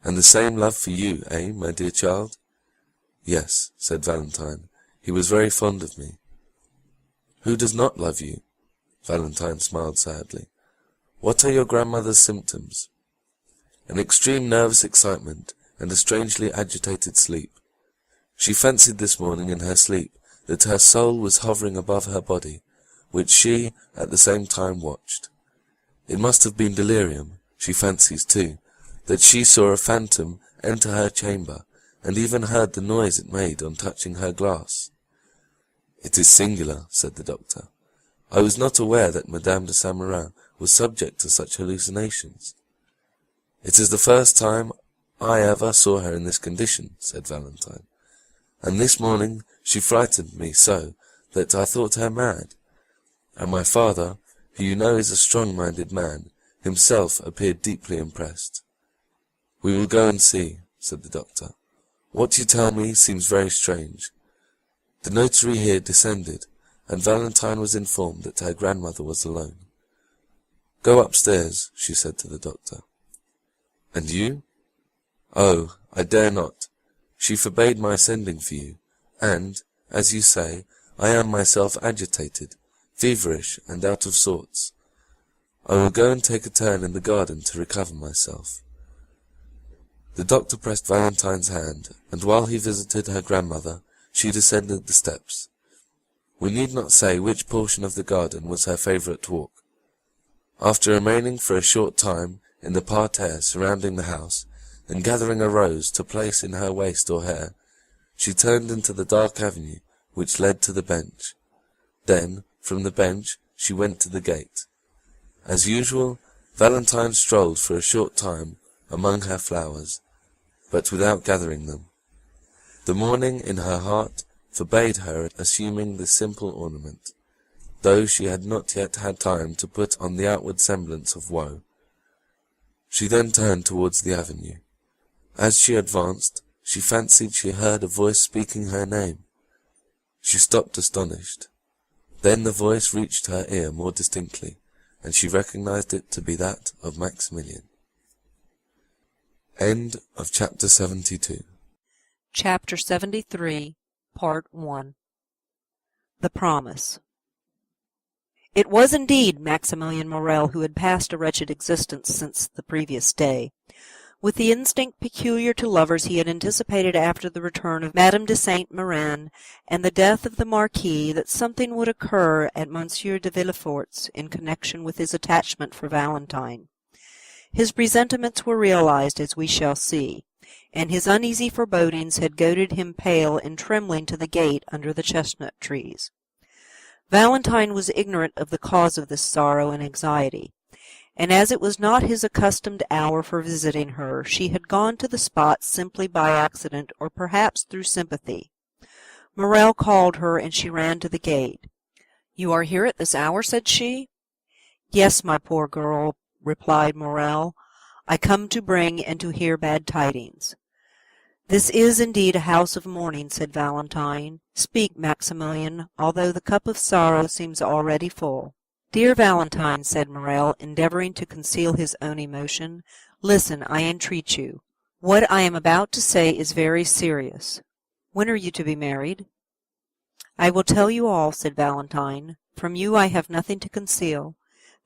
And the same love for you, eh, my dear child? Yes, said Valentine, he was very fond of me. Who does not love you? Valentine smiled sadly. What are your grandmother's symptoms? An extreme nervous excitement and a strangely agitated sleep. She fancied this morning in her sleep that her soul was hovering above her body, which she at the same time watched. It must have been delirium, she fancies too, that she saw a phantom enter her chamber, and even heard the noise it made on touching her glass. It is singular, said the doctor. I was not aware that Madame de Saint-Méran was subject to such hallucinations. It is the first time I ever saw her in this condition, said Valentine, and this morning she frightened me so that I thought her mad. And my father, who you know is a strong-minded man, himself appeared deeply impressed. We will go and see, said the doctor. What you tell me seems very strange. The notary here descended, and Valentine was informed that her grandmother was alone. Go upstairs, she said to the doctor. And you? Oh, I dare not. She forbade my sending for you, and, as you say, I am myself agitated, feverish, and out of sorts. I will go and take a turn in the garden to recover myself. The doctor pressed Valentine's hand, and while he visited her grandmother, she descended the steps. We need not say which portion of the garden was her favourite walk. After remaining for a short time in the parterre surrounding the house, and gathering a rose to place in her waist or hair, she turned into the dark avenue which led to the bench. Then, from the bench, she went to the gate. As usual, Valentine strolled for a short time among her flowers, but without gathering them. The mourning in her heart forbade her assuming this simple ornament, though she had not yet had time to put on the outward semblance of woe. She then turned towards the avenue. As she advanced, she fancied she heard a voice speaking her name. She stopped astonished. Then the voice reached her ear more distinctly, and she recognized it to be that of Maximilian. End of chapter 72. Chapter 73, Part 1. The Promise. It was indeed Maximilian Morrel who had passed a wretched existence since the previous day. With the instinct peculiar to lovers, he had anticipated after the return of Madame de Saint-Méran and the death of the Marquis that something would occur at Monsieur de Villefort's in connection with his attachment for Valentine. His presentiments were realized, as we shall see, and his uneasy forebodings had goaded him pale and trembling to the gate under the chestnut trees. Valentine was ignorant of the cause of this sorrow and anxiety, and as it was not his accustomed hour for visiting her, she had gone to the spot simply by accident, or perhaps through sympathy. Morrel called her, and she ran to the gate. "You are here at this hour?" said she. "Yes, my poor girl," replied Morrel. "I come to bring and to hear bad tidings." "This is indeed a house of mourning," said Valentine. "Speak, Maximilian, although the cup of sorrow seems already full." "Dear Valentine," said Morrel, endeavouring to conceal his own emotion, "listen, I entreat you. What I am about to say is very serious. When are you to be married?" "I will tell you all," said Valentine. "From you I have nothing to conceal.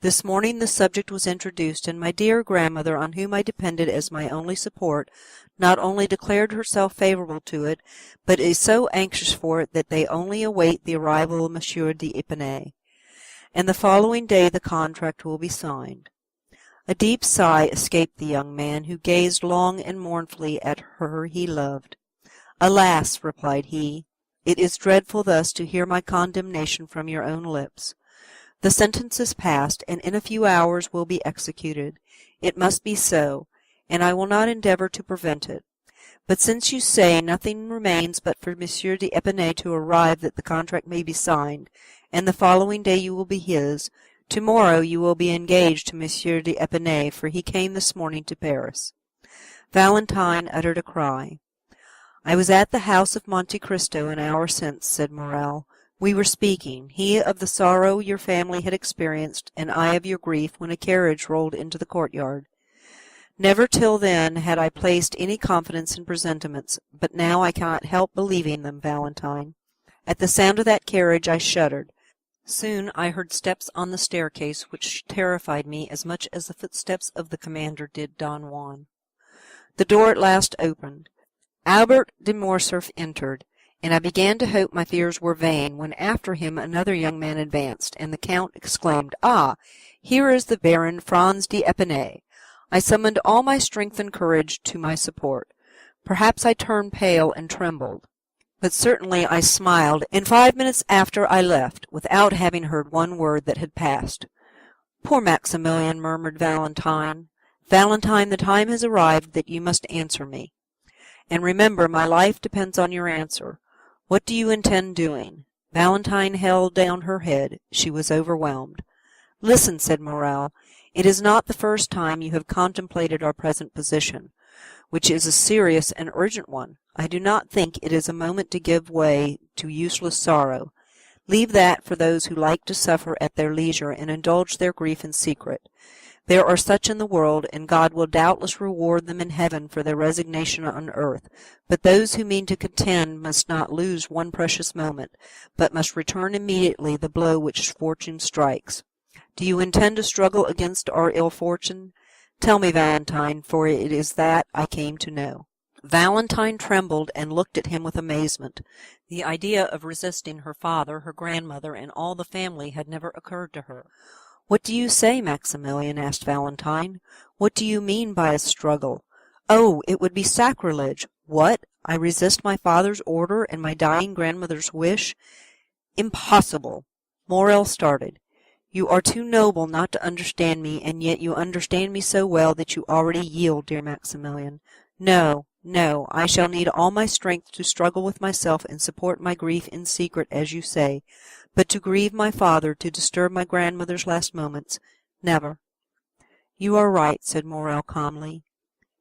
This morning the subject was introduced, and my dear grandmother, on whom I depended as my only support, not only declared herself favourable to it, but is so anxious for it that they only await the arrival of Monsieur d'Épinay. And the following day the contract will be signed." A deep sigh escaped the young man, who gazed long and mournfully at her he loved. "Alas!" replied he, "it is dreadful thus to hear my condemnation from your own lips. The sentence is passed, and in a few hours will be executed. It must be so, and I will not endeavour to prevent it. But since you say nothing remains but for Monsieur d'Épinay to arrive that the contract may be signed, and the following day you will be his, tomorrow you will be engaged to Monsieur d'Épinay, for he came this morning to Paris." Valentine uttered a cry. "I was at the house of Monte Cristo an hour since," said Morel. "We were speaking, he of the sorrow your family had experienced, and I of your grief, when a carriage rolled into the courtyard. Never till then had I placed any confidence in presentiments, but now I cannot help believing them, Valentine. At the sound of that carriage I shuddered. Soon I heard steps on the staircase, which terrified me as much as the footsteps of the commander did Don Juan. The door at last opened. Albert de Morcerf entered, and I began to hope my fears were vain, when after him another young man advanced, and the Count exclaimed, "Ah, here is the Baron Franz d'Épinay." I summoned all my strength and courage to my support. Perhaps I turned pale and trembled, but certainly I smiled, and 5 minutes after I left, without having heard one word that had passed. "Poor Maximilian," murmured Valentine. "Valentine, the time has arrived that you must answer me. And remember, my life depends on your answer. What do you intend doing?" Valentine held down her head. She was overwhelmed. "Listen," said Morel. "It is not the first time you have contemplated our present position, which is a serious and urgent one. I do not think it is a moment to give way to useless sorrow. Leave that for those who like to suffer at their leisure and indulge their grief in secret. There are such in the world, and God will doubtless reward them in heaven for their resignation on earth, but those who mean to contend must not lose one precious moment, but must return immediately the blow which fortune strikes. Do you intend to struggle against our ill fortune? Tell me, Valentine, for it is that I came to know." Valentine trembled and looked at him with amazement. The idea of resisting her father, her grandmother, and all the family had never occurred to her. "What do you say, Maximilian?" asked Valentine. "What do you mean by a struggle? Oh, it would be sacrilege! What? I resist my father's order and my dying grandmother's wish? Impossible!" Morel started. "You are too noble not to understand me, and yet you understand me so well that you already yield, dear Maximilian. No, no, I shall need all my strength to struggle with myself and support my grief in secret, as you say, but to grieve my father, to disturb my grandmother's last moments, never." "You are right," said Morel calmly.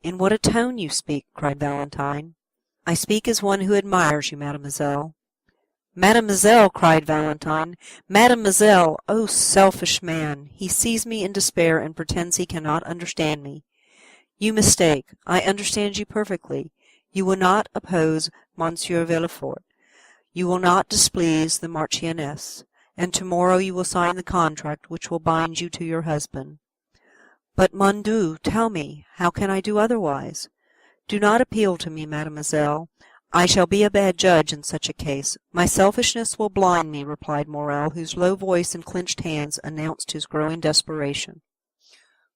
"In what a tone you speak!" cried Valentine. "I speak as one who admires you, mademoiselle." "Mademoiselle!" cried Valentine. "Mademoiselle! Oh, selfish man! He sees me in despair and pretends he cannot understand me. You mistake. I understand you perfectly. You will not oppose Monsieur Villefort. You will not displease the Marchioness, and tomorrow you will sign the contract which will bind you to your husband. But, mon Dieu, tell me, how can I do otherwise? Do not appeal to me, mademoiselle. I shall be a bad judge in such a case. My selfishness will blind me," replied Morel, whose low voice and clenched hands announced his growing desperation.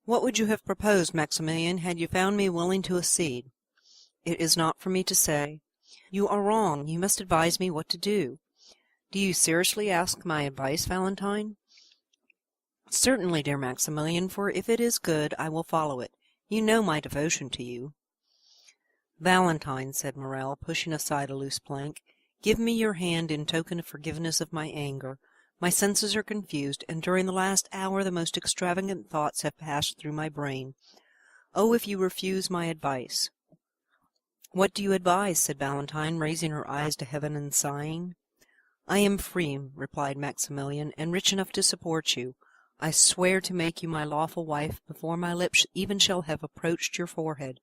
"What would you have proposed, Maximilian, had you found me willing to accede?" "It is not for me to say." "You are wrong. You must advise me what to do." "Do you seriously ask my advice, Valentine?" "Certainly, dear Maximilian, for if it is good, I will follow it. You know my devotion to you." "Valentine," said Morel, pushing aside a loose plank, "give me your hand in token of forgiveness of my anger. My senses are confused, and during the last hour the most extravagant thoughts have passed through my brain. Oh, if you refuse my advice!" "What do you advise?" said Valentine, raising her eyes to heaven and sighing. "I am free," replied Maximilian, "and rich enough to support you. I swear to make you my lawful wife before my lips even shall have approached your forehead."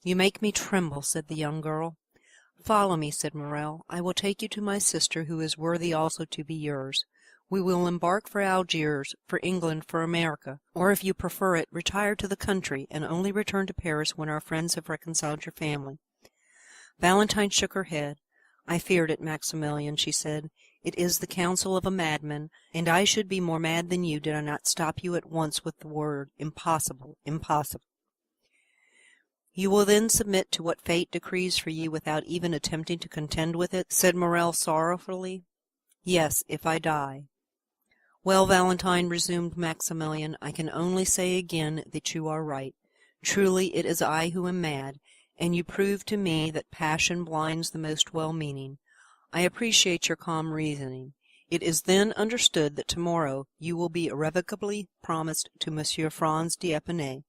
"You make me tremble," said the young girl. "Follow me," said Morel. "I will take you to my sister, who is worthy also to be yours. We will embark for Algiers, for England, for America, or if you prefer it, retire to the country, and only return to Paris when our friends have reconciled your family." Valentine shook her head. "I feared it, Maximilian," she said. "It is the counsel of a madman, and I should be more mad than you did I not stop you at once with the word impossible, impossible." "You will then submit to what fate decrees for you without even attempting to contend with it?" said Morrel sorrowfully. "Yes, if I die." "Well, Valentine," resumed Maximilian, "I can only say again that you are right. Truly it is I who am mad, and you prove to me that passion blinds the most well-meaning. I appreciate your calm reasoning. It is then understood that tomorrow you will be irrevocably promised to Monsieur Franz d'Épinay,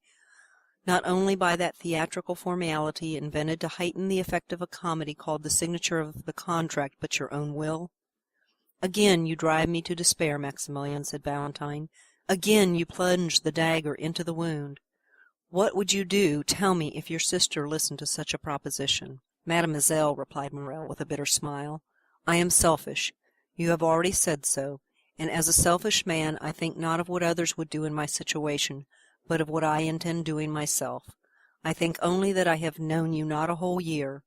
not only by that theatrical formality invented to heighten the effect of a comedy called the signature of the contract, but your own will?" "Again you drive me to despair, Maximilian," said Valentine. "Again you plunge the dagger into the wound. What would you do, tell me, if your sister listened to such a proposition?" "Mademoiselle," replied Morrel, with a bitter smile, "I am selfish. You have already said so, and as a selfish man I think not of what others would do in my situation, but of what I intend doing myself. I think only that I have known you not a whole year.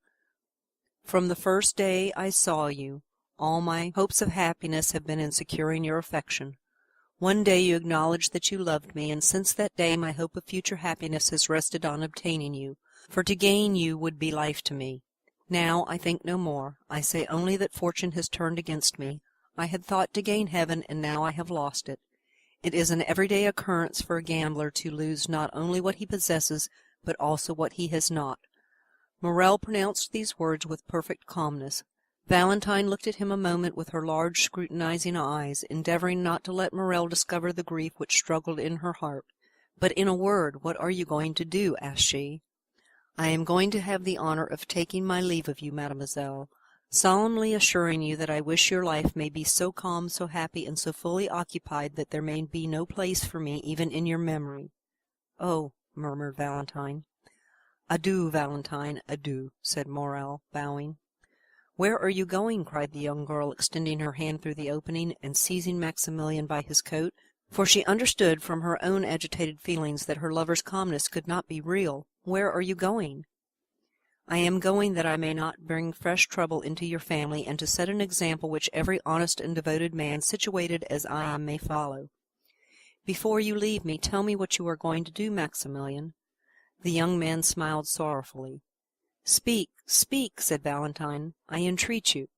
From the first day I saw you, all my hopes of happiness have been in securing your affection. One day you acknowledged that you loved me, and since that day my hope of future happiness has rested on obtaining you, for to gain you would be life to me. Now I think no more. I say only that fortune has turned against me. I had thought to gain heaven, and now I have lost it. It is an everyday occurrence for a gambler to lose not only what he possesses, but also what he has not." Morrel pronounced these words with perfect calmness. Valentine looked at him a moment with her large scrutinizing eyes, endeavouring not to let Morrel discover the grief which struggled in her heart. "But in a word, what are you going to do?" asked she. "I am going to have the honour of taking my leave of you, mademoiselle, solemnly assuring you that I wish your life may be so calm, so happy, and so fully occupied that there may be no place for me even in your memory." "Oh," murmured Valentine. "Adieu, Valentine, adieu," said Morrel, bowing. "Where are you going?" cried the young girl, extending her hand through the opening, and seizing Maximilian by his coat, for she understood from her own agitated feelings that her lover's calmness could not be real. "Where are you going?" "I am going that I may not bring fresh trouble into your family, and to set an example which every honest and devoted man, situated as I am, may follow." "Before you leave me, tell me what you are going to do, Maximilian." The young man smiled sorrowfully. "Speak, speak," said Valentine, "I entreat you."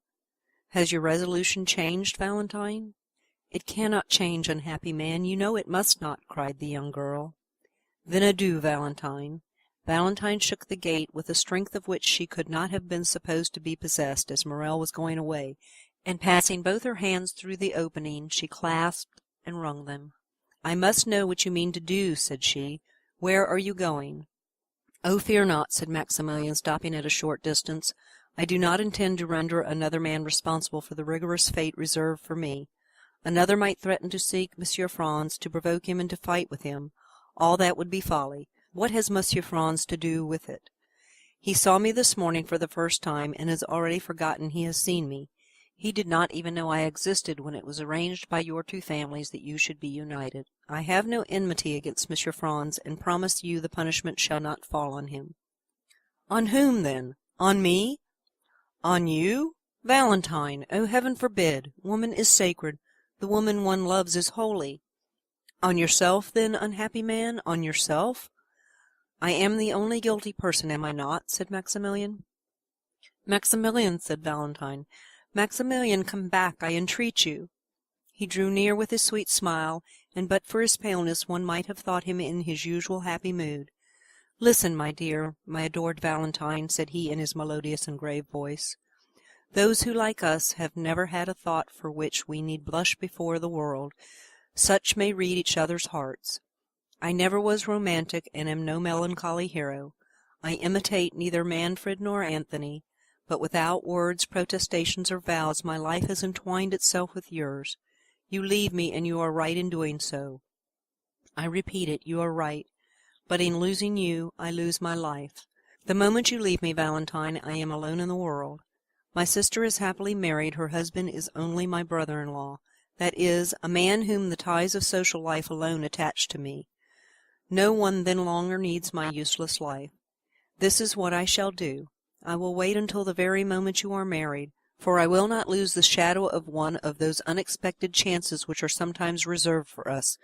"Has your resolution changed, Valentine?" "It cannot change, unhappy man, you know it must not," cried the young girl. "Then adieu, Valentine." Valentine shook the gate with a strength of which she could not have been supposed to be possessed, as Morrel was going away, and passing both her hands through the opening, she clasped and wrung them. "I must know what you mean to do," said she. "Where are you going?" "Oh, fear not," said Maximilian, stopping at a short distance. "I do not intend to render another man responsible for the rigorous fate reserved for me. Another might threaten to seek Monsieur Franz, to provoke him and to fight with him. All that would be folly. What has Monsieur Franz to do with it? He saw me this morning for the first time, and has already forgotten he has seen me. He did not even know I existed when it was arranged by your two families that you should be united. I have no enmity against Monsieur Franz, and promise you the punishment shall not fall on him." "On whom, then? On me?" "On you? Valentine! Oh, heaven forbid! Woman is sacred. The woman one loves is holy." "On yourself, then, unhappy man, on yourself?" "I am the only guilty person, am I not?" said Maximilian. "Maximilian," said Valentine, "Maximilian, come back, I entreat you." He drew near with his sweet smile, and but for his paleness one might have thought him in his usual happy mood. "Listen, my dear, my adored Valentine," said he in his melodious and grave voice. "Those who, like us, have never had a thought for which we need blush before the world, such may read each other's hearts. I never was romantic, and am no melancholy hero. I imitate neither Manfred nor Anthony, but without words, protestations, or vows, my life has entwined itself with yours. You leave me, and you are right in doing so. I repeat it, you are right, but in losing you, I lose my life. The moment you leave me, Valentine, I am alone in the world. My sister is happily married, her husband is only my brother-in-law. that is, a man whom the ties of social life alone attach to me. No one then longer needs my useless life. This is what I shall do. I will wait until the very moment you are married, for I will not lose the shadow of one of those unexpected chances which are sometimes reserved for us,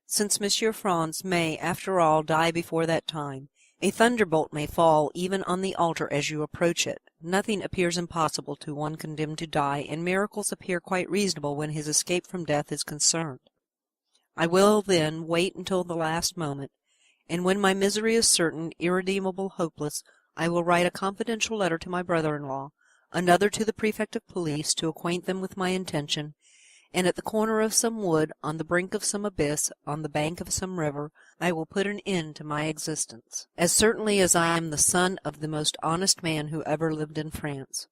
since Monsieur Franz may, after all, die before that time. A thunderbolt may fall even on the altar as you approach it. Nothing appears impossible to one condemned to die, and miracles appear quite reasonable when his escape from death is concerned. I will, then, wait until the last moment, and when my misery is certain, irredeemable, hopeless, I will write a confidential letter to my brother-in-law, another to the prefect of police, to acquaint them with my intention, and at the corner of some wood, on the brink of some abyss, on the bank of some river, I will put an end to my existence, as certainly as I am the son of the most honest man who ever lived in France."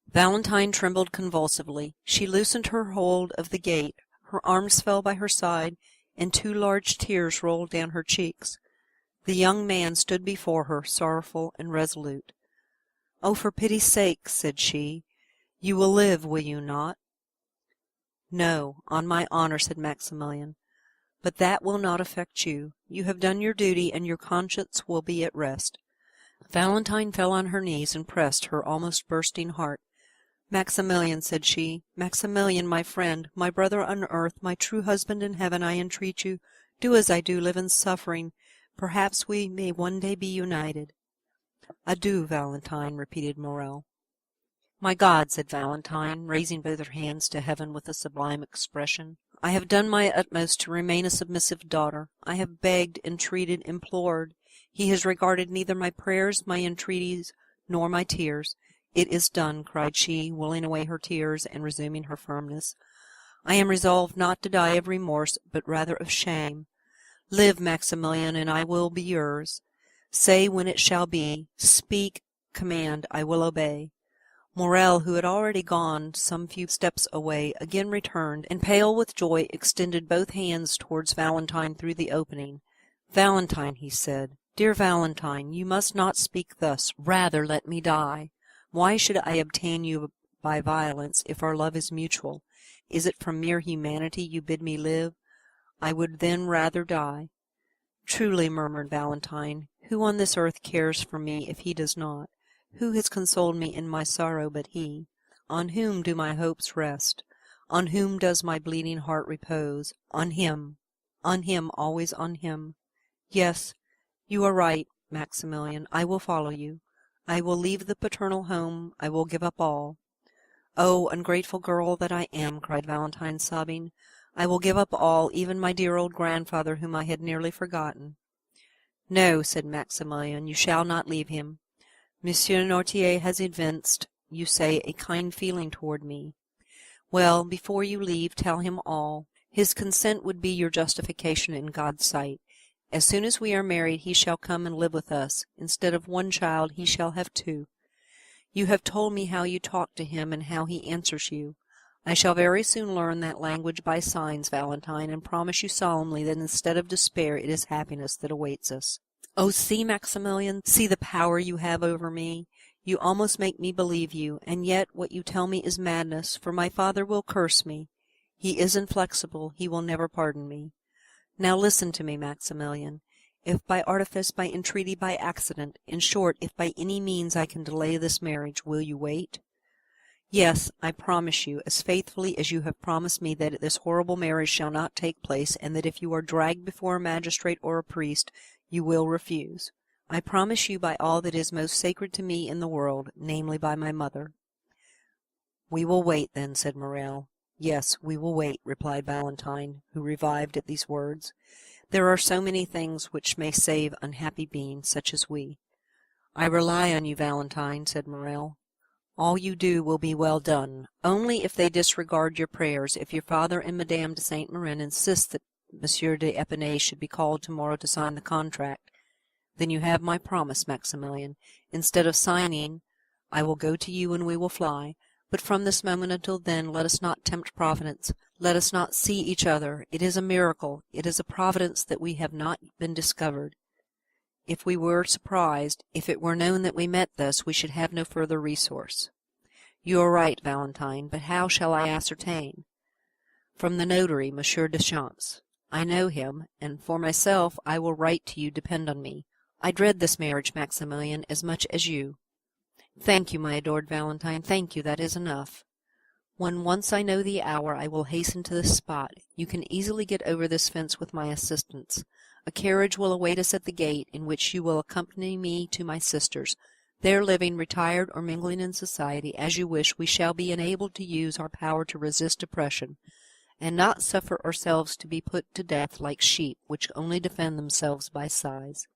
Valentine trembled convulsively. She loosened her hold of the gate, her arms fell by her side, and 2 large tears rolled down her cheeks. The young man stood before her, sorrowful and resolute. "Oh, for pity's sake," said she, "you will live, will you not?" "No, on my honour," said Maximilian, "but that will not affect you. You have done your duty, and your conscience will be at rest." Valentine fell on her knees and pressed her almost bursting heart. "Maximilian," said she, "Maximilian, my friend, my brother on earth, my true husband in heaven, I entreat you, do as I do, live in suffering. Perhaps we may one day be united." "Adieu, Valentine," repeated Morel. "My God," said Valentine, raising both her hands to heaven with a sublime expression, "I have done my utmost to remain a submissive daughter. I have begged, entreated, implored. He has regarded neither my prayers, my entreaties, nor my tears. It is done," cried she, willing away her tears, and resuming her firmness. "I am resolved not to die of remorse, but rather of shame. Live, Maximilian, and I will be yours. Say when it shall be. Speak, command, I will obey." Morel, who had already gone some few steps away, again returned, and, pale with joy, extended both hands towards Valentine through the opening. "Valentine," he said, "dear Valentine, you must not speak thus. Rather let me die. Why should I obtain you by violence, if our love is mutual? Is it from mere humanity you bid me live? I would then rather die." "Truly," murmured Valentine, "who on this earth cares for me if he does not? Who has consoled me in my sorrow but he? On whom do my hopes rest? On whom does my bleeding heart repose? On him, always on him. Yes, you are right, Maximilian, I will follow you. I will leave the paternal home, I will give up all." "Oh, ungrateful girl that I am!" cried Valentine, sobbing. "I will give up all, even my dear old grandfather, whom I had nearly forgotten." "No," said Maximilian, "you shall not leave him. Monsieur Noirtier has evinced, you say, a kind feeling toward me. Well, before you leave, tell him all. His consent would be your justification in God's sight. As soon as we are married, he shall come and live with us. Instead of 1 child, he shall have 2. You have told me how you talk to him, and how he answers you. I shall very soon learn that language by signs, Valentine, and promise you solemnly that instead of despair it is happiness that awaits us. Oh, see, Maximilian, see the power you have over me. You almost make me believe you, and yet what you tell me is madness, for my father will curse me. He is inflexible, he will never pardon me. Now listen to me, Maximilian. If by artifice, by entreaty, by accident, in short, if by any means I can delay this marriage, will you wait? Yes, I promise you, as faithfully as you have promised me that this horrible marriage shall not take place, and that if you are dragged before a magistrate or a priest, you will refuse. I promise you by all that is most sacred to me in the world, namely by my mother." "We will wait, then," said Morel. "Yes, we will wait," replied Valentine, who revived at these words. "There are so many things which may save unhappy beings such as we." "I rely on you, Valentine," said Morel. "All you do will be well done. Only if they disregard your prayers, if your father and Madame de Saint Méran insist that Monsieur d'Épinay should be called tomorrow to sign the contract, then you have my promise, Maximilian. Instead of signing, I will go to you and we will fly. But from this moment until then, let us not tempt Providence. Let us not see each other. It is a miracle, it is a providence that we have not been discovered. If we were surprised, if it were known that we met thus, we should have no further resource. You are right, Valentine, but how shall I ascertain? From the notary, Monsieur Deschamps. I know him, and for myself I will write to you, depend on me. I dread this marriage, Maximilian, as much as you. Thank you, my adored Valentine, thank you, that is enough. When once I know the hour, I will hasten to this spot. You can easily get over this fence with my assistance. A carriage will await us at the gate, in which you will accompany me to my sister's. There living, retired, or mingling in society, as you wish, we shall be enabled to use our power to resist oppression, and not suffer ourselves to be put to death like sheep, which only defend themselves by sighs.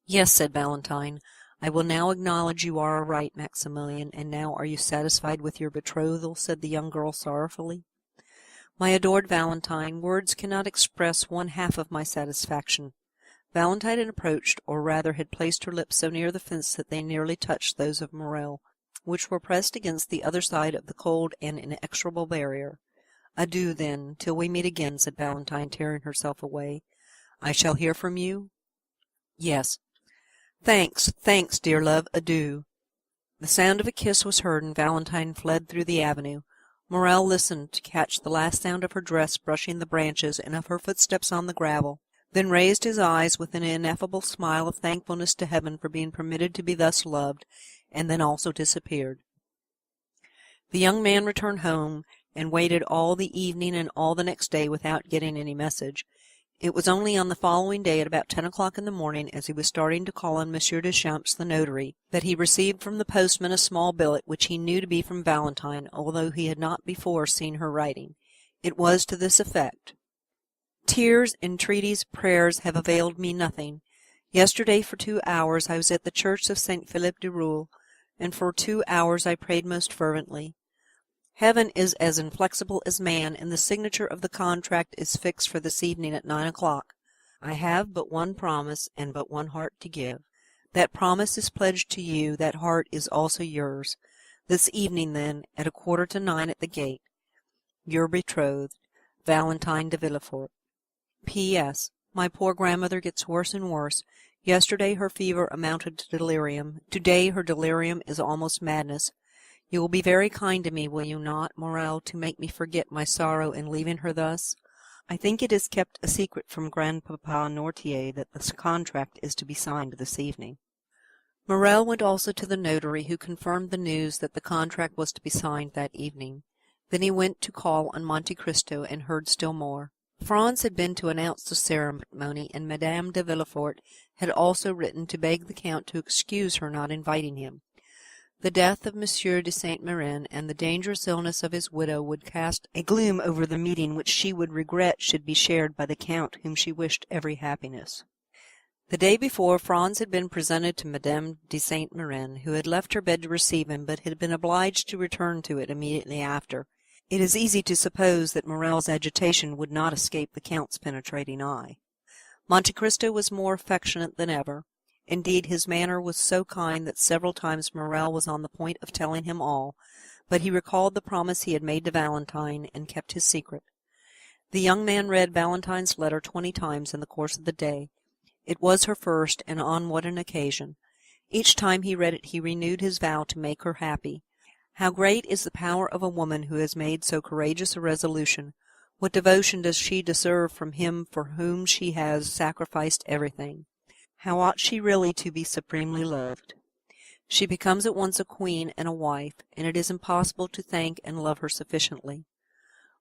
Yes, said Valentine, I will now acknowledge you are right, Maximilian, and now are you satisfied with your betrothal? Said the young girl sorrowfully. My adored Valentine, words cannot express one half of my satisfaction. Valentine had approached, or rather had placed her lips so near the fence that they nearly touched those of Morel, which were pressed against the other side of the cold and inexorable barrier. Adieu, then, till we meet again, said Valentine, tearing herself away. I shall hear from you? Yes. Thanks, thanks, dear love, adieu. The sound of a kiss was heard, and Valentine fled through the avenue. Morel listened to catch the last sound of her dress brushing the branches and of her footsteps on the gravel, then raised his eyes with an ineffable smile of thankfulness to heaven for being permitted to be thus loved, and then also disappeared. The young man returned home, and waited all the evening and all the next day without getting any message. It was only on the following day, at about 10 o'clock in the morning, as he was starting to call on Monsieur Deschamps, the notary, that he received from the postman a small billet, which he knew to be from Valentine, although he had not before seen her writing. It was to this effect: Tears, entreaties, prayers have availed me nothing. Yesterday for 2 hours I was at the church of Saint Philippe de Roule, and for 2 hours I prayed most fervently. Heaven is as inflexible as man, and the signature of the contract is fixed for this evening at 9 o'clock. I have but one promise, and but one heart to give. That promise is pledged to you, that heart is also yours. This evening, then, at 8:45 at the gate. Your betrothed, Valentine de Villefort. P.S. My poor grandmother gets worse and worse. Yesterday her fever amounted to delirium. To-day her delirium is almost madness. You will be very kind to me, will you not, Morel, to make me forget my sorrow in leaving her thus? I think it is kept a secret from Grandpapa Noirtier that this contract is to be signed this evening. Morel went also to the notary, who confirmed the news that the contract was to be signed that evening. Then he went to call on Monte Cristo, and heard still more. Franz had been to announce the ceremony, and Madame de Villefort had also written to beg the Count to excuse her not inviting him. The death of Monsieur de Saint-Méran and the dangerous illness of his widow would cast a gloom over the meeting which she would regret should be shared by the Count, whom she wished every happiness. The day before, Franz had been presented to Madame de Saint-Méran, who had left her bed to receive him, but had been obliged to return to it immediately after. It is easy to suppose that Morel's agitation would not escape the Count's penetrating eye. Monte Cristo was more affectionate than ever. Indeed, his manner was so kind that several times Morel was on the point of telling him all, but he recalled the promise he had made to Valentine, and kept his secret. The young man read Valentine's letter 20 times in the course of the day. It was her first, and on what an occasion! Each time he read it he renewed his vow to make her happy. How great is the power of a woman who has made so courageous a resolution! What devotion does she deserve from him for whom she has sacrificed everything! How ought she really to be supremely loved! She becomes at once a queen and a wife, and it is impossible to thank and love her sufficiently.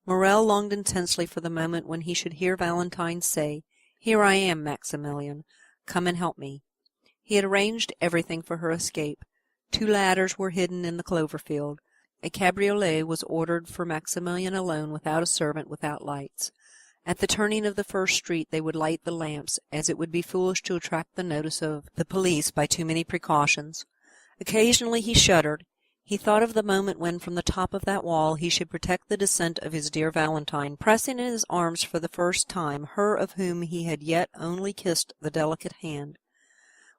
Morel longed intensely for the moment when he should hear Valentine say, "Here I am, Maximilian, come and help me." He had arranged everything for her escape. 2 ladders were hidden in the clover field. A cabriolet was ordered for Maximilian alone, without a servant, without lights. At the turning of the first street they would light the lamps, as it would be foolish to attract the notice of the police by too many precautions. Occasionally he shuddered. He thought of the moment when, from the top of that wall, he should protect the descent of his dear Valentine, pressing in his arms for the first time her of whom he had yet only kissed the delicate hand.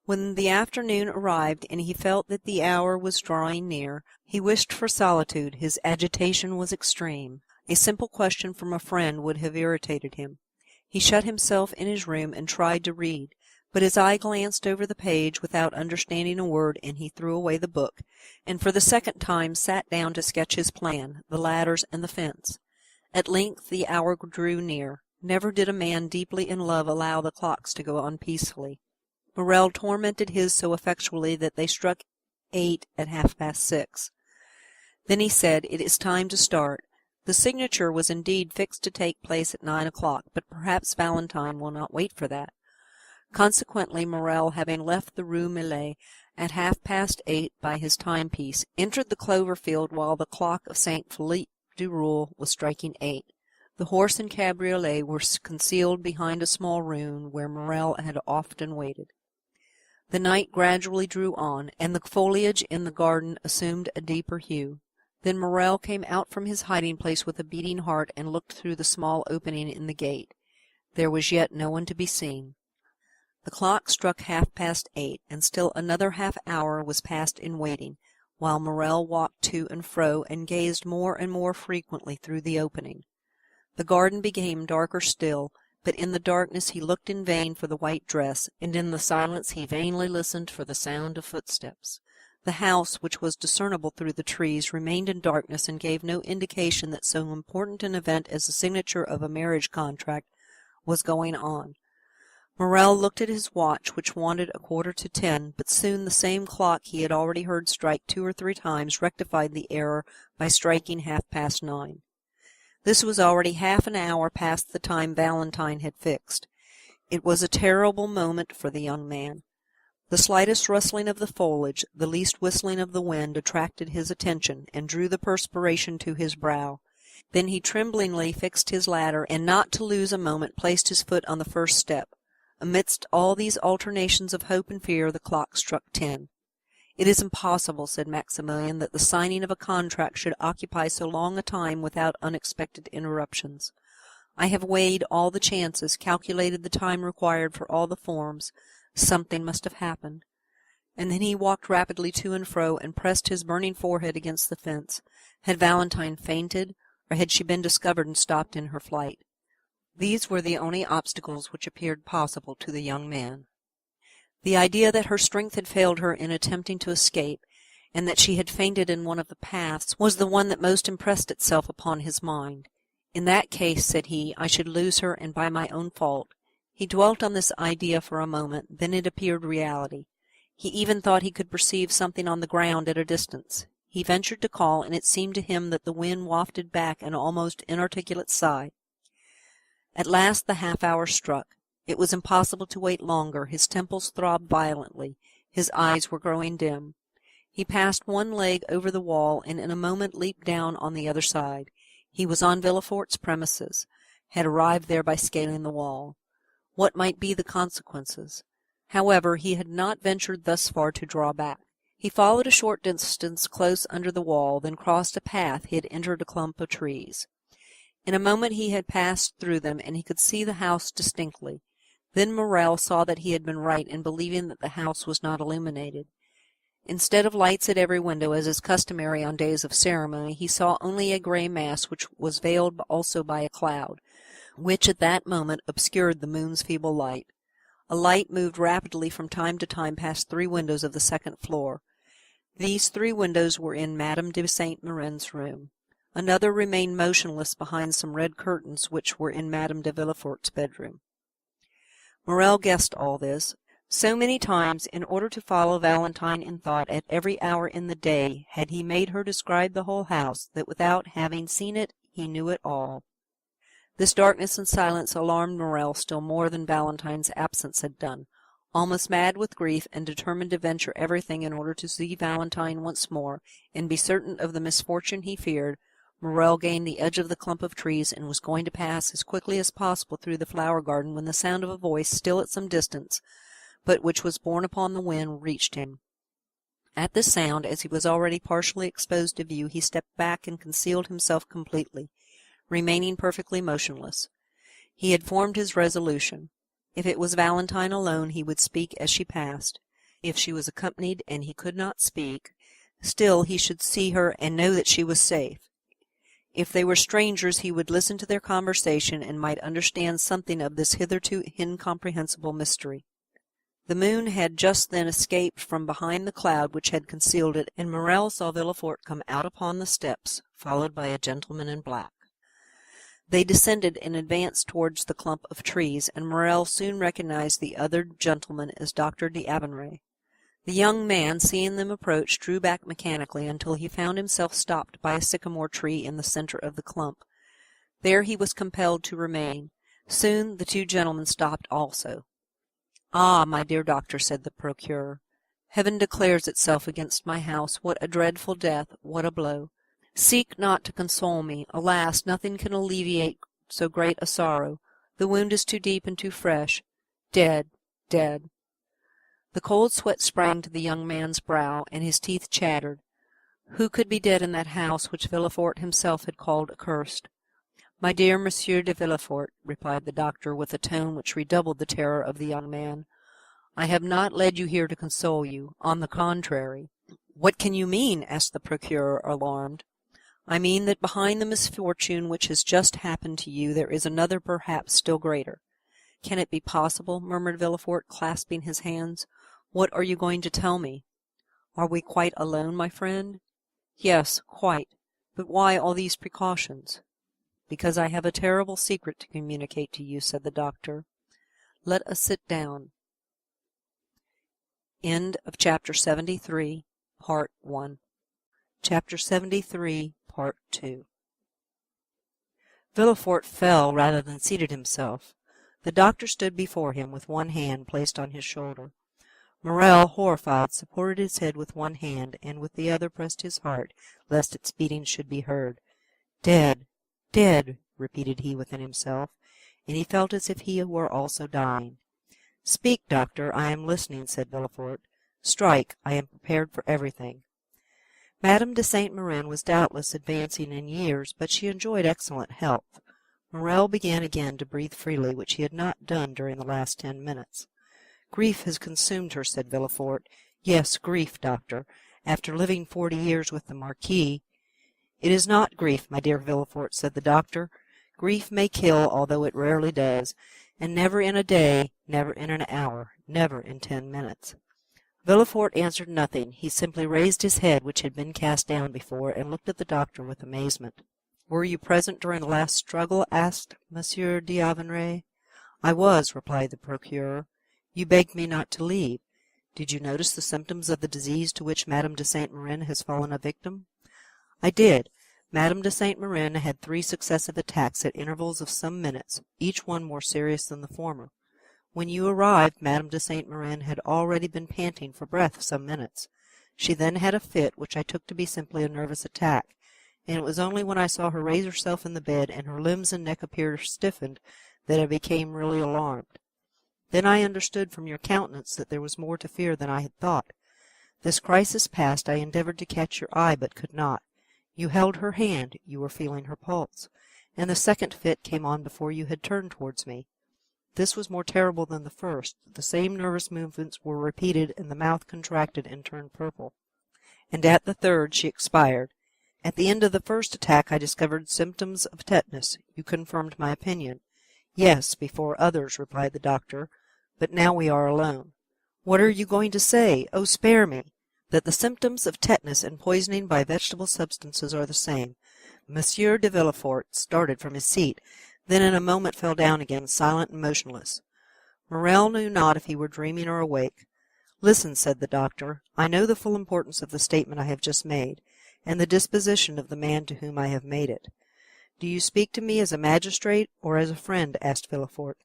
When the afternoon arrived, and he felt that the hour was drawing near, he wished for solitude. His agitation was extreme. A simple question from a friend would have irritated him. He shut himself in his room and tried to read, But his eye glanced over the page without understanding a word, and he threw away the book, and for the second time sat down to sketch his plan, the ladders and the fence. At length the hour drew near. Never did a man deeply in love allow the clocks to go on peacefully. Morel tormented his so effectually that they struck 8 at 6:30. Then he said, "It is time to start." The signature was indeed fixed to take place at 9 o'clock, but perhaps Valentine will not wait for that. Consequently, Morel, having left the Rue Millet at 8:30 by his timepiece, entered the clover field while the clock of St. Philippe du Roule was striking 8. The horse and cabriolet were concealed behind a small ruin where Morel had often waited. The night gradually drew on, and the foliage in the garden assumed a deeper hue. Then Morel came out from his hiding-place with a beating heart and looked through the small opening in the gate. There was yet no one to be seen. The clock struck 8:30, and still another half-hour was passed in waiting, while Morel walked to and fro and gazed more and more frequently through the opening. The garden became darker still, but in the darkness he looked in vain for the white dress, and in the silence he vainly listened for the sound of footsteps. The house, which was discernible through the trees, remained in darkness, and gave no indication that so important an event as the signature of a marriage contract was going on. Morel looked at his watch, which wanted 9:15, but soon the same clock he had already heard strike 2 or 3 times rectified the error by striking 9:30. This was already half an hour past the time Valentine had fixed. It was a terrible moment for the young man. The slightest rustling of the foliage, the least whistling of the wind, attracted his attention, and drew the perspiration to his brow. Then he tremblingly fixed his ladder, and, not to lose a moment, placed his foot on the first step. Amidst all these alternations of hope and fear, the clock struck 10. "It is impossible," said Maximilian, "that the signing of a contract should occupy so long a time without unexpected interruptions. I have weighed all the chances, calculated the time required for all the forms. Something must have happened." And then he walked rapidly to and fro, and pressed his burning forehead against the fence. Had Valentine fainted, or had she been discovered and stopped in her flight? These were the only obstacles which appeared possible to the young man. The idea that her strength had failed her in attempting to escape, and that she had fainted in one of the paths, was the one that most impressed itself upon his mind. "In that case," said he, "I should lose her, and by my own fault." He dwelt on this idea for a moment, then it appeared reality. He even thought he could perceive something on the ground at a distance. He ventured to call, and it seemed to him that the wind wafted back an almost inarticulate sigh. At last the half-hour struck. It was impossible to wait longer. His temples throbbed violently. His eyes were growing dim. He passed one leg over the wall, and in a moment leaped down on the other side. He was on Villefort's premises, had arrived there by scaling the wall. What might be the consequences? However, he had not ventured thus far to draw back. He followed a short distance close under the wall, then crossed a path he had entered a clump of trees. In a moment he had passed through them, and he could see the house distinctly. Then Morel saw that he had been right in believing that the house was not illuminated. Instead of lights at every window, as is customary on days of ceremony, he saw only a grey mass, which was veiled also by a cloud, which at that moment obscured the moon's feeble light. A light moved rapidly from time to time past 3 windows of the second floor. These 3 windows were in Madame de Saint-Méran's room. Another remained motionless behind some red curtains which were in Madame de Villefort's bedroom. Morel guessed all this. So many times, in order to follow Valentine in thought at every hour in the day, had he made her describe the whole house, that without having seen it, he knew it all. This darkness and silence alarmed Morel still more than Valentine's absence had done. Almost mad with grief, and determined to venture everything in order to see Valentine once more, and be certain of the misfortune he feared, Morel gained the edge of the clump of trees, and was going to pass as quickly as possible through the flower garden, when the sound of a voice, still at some distance, but which was borne upon the wind, reached him. At this sound, as he was already partially exposed to view, he stepped back and concealed himself completely, remaining perfectly motionless. He had formed his resolution. If it was Valentine alone, he would speak as she passed. If she was accompanied, and he could not speak, still he should see her and know that she was safe. If they were strangers, he would listen to their conversation, and might understand something of this hitherto incomprehensible mystery. The moon had just then escaped from behind the cloud which had concealed it, and Morel saw Villefort come out upon the steps, followed by a gentleman in black. They descended and advanced towards the clump of trees, and Morel soon recognized the other gentleman as Dr. d'Avenray. The young man, seeing them approach, drew back mechanically until he found himself stopped by a sycamore tree in the centre of the clump. There he was compelled to remain. Soon the two gentlemen stopped also. "Ah, my dear doctor," said the procureur, "heaven declares itself against my house. What a dreadful death! What a blow! Seek not to console me. Alas, nothing can alleviate so great a sorrow. The wound is too deep and too fresh. Dead, dead." The cold sweat sprang to the young man's brow, and his teeth chattered. Who could be dead in that house which Villefort himself had called accursed? "My dear Monsieur de Villefort," replied the doctor, with a tone which redoubled the terror of the young man, "I have not led you here to console you. On the contrary." "What can you mean?" asked the procureur, alarmed. "I mean that behind the misfortune which has just happened to you there is another perhaps still greater." "Can it be possible?" murmured Villefort, clasping his hands. "What are you going to tell me?" "Are we quite alone, my friend?" "Yes, quite. But why all these precautions?" "Because I have a terrible secret to communicate to you," said the doctor. "Let us sit down." End of chapter 73, part 1. Chapter 73, part 2. Villefort fell rather than seated himself. The doctor stood before him with one hand placed on his shoulder. Morel, horrified, supported his head with one hand, and with the other pressed his heart, lest its beating should be heard. "Dead, dead," repeated he within himself, and he felt as if he were also dying. "Speak, doctor, I am listening," said Villefort. "Strike, I am prepared for everything." Madame de Saint-Méran was doubtless advancing in years, but she enjoyed excellent health. Morel began again to breathe freely, which he had not done during the last 10 minutes. "Grief has consumed her," said Villefort. "Yes, grief, doctor, after living 40 years with the Marquis." "It is not grief, my dear Villefort," said the doctor. "Grief may kill, although it rarely does, and never in a day, never in an hour, never in 10 minutes." Villefort answered nothing. He simply raised his head, which had been cast down before, and looked at the doctor with amazement. "Were you present during the last struggle?" asked Monsieur d'Avenray. "I was," replied the procureur. "You begged me not to leave. Did you notice the symptoms of the disease to which Madame de Saint-Méran has fallen a victim?" "I did. Madame de Saint-Méran had 3 successive attacks at intervals of some minutes, each one more serious than the former. When you arrived, Madame de Saint-Méran had already been panting for breath some minutes. She then had a fit, which I took to be simply a nervous attack, and it was only when I saw her raise herself in the bed, and her limbs and neck appear stiffened, that I became really alarmed. Then I understood from your countenance that there was more to fear than I had thought. This crisis past, I endeavored to catch your eye, but could not. You held her hand, you were feeling her pulse, and the second fit came on before you had turned towards me. This was more terrible than the first. The same nervous movements were repeated, and the mouth contracted and turned purple. And at the third she expired. At the end of the first attack I discovered symptoms of tetanus. You confirmed my opinion." "Yes, before others," replied the doctor. "But now we are alone." "What are you going to say? Oh, spare me!" "That the symptoms of tetanus and poisoning by vegetable substances are the same." Monsieur de Villefort started from his seat, then in a moment fell down again, silent and motionless. Morel knew not if he were dreaming or awake. "Listen," said the doctor. "I know the full importance of the statement I have just made, and the disposition of the man to whom I have made it." "Do you speak to me as a magistrate or as a friend?" asked Villefort.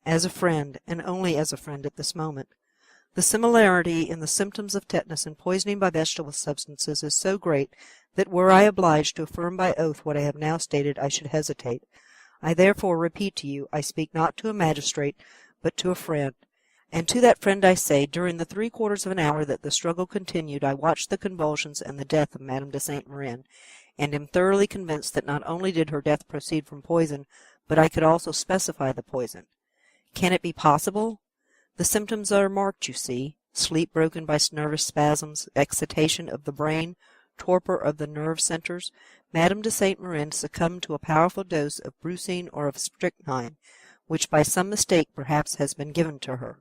"As a friend, and only as a friend at this moment. The similarity in the symptoms of tetanus and poisoning by vegetable substances is so great that were I obliged to affirm by oath what I have now stated, I should hesitate. I therefore repeat to you, I speak not to a magistrate, but to a friend. And to that friend I say, during the 3/4 of an hour that the struggle continued, I watched the convulsions and the death of Madame de Saint-Méran, and am thoroughly convinced that not only did her death proceed from poison, but I could also specify the poison. Can it be possible? The symptoms are marked, you see: sleep broken by nervous spasms, excitation of the brain, torpor of the nerve centres. Madame de Saint-Méran succumbed to a powerful dose of brucine or of strychnine, which by some mistake perhaps has been given to her."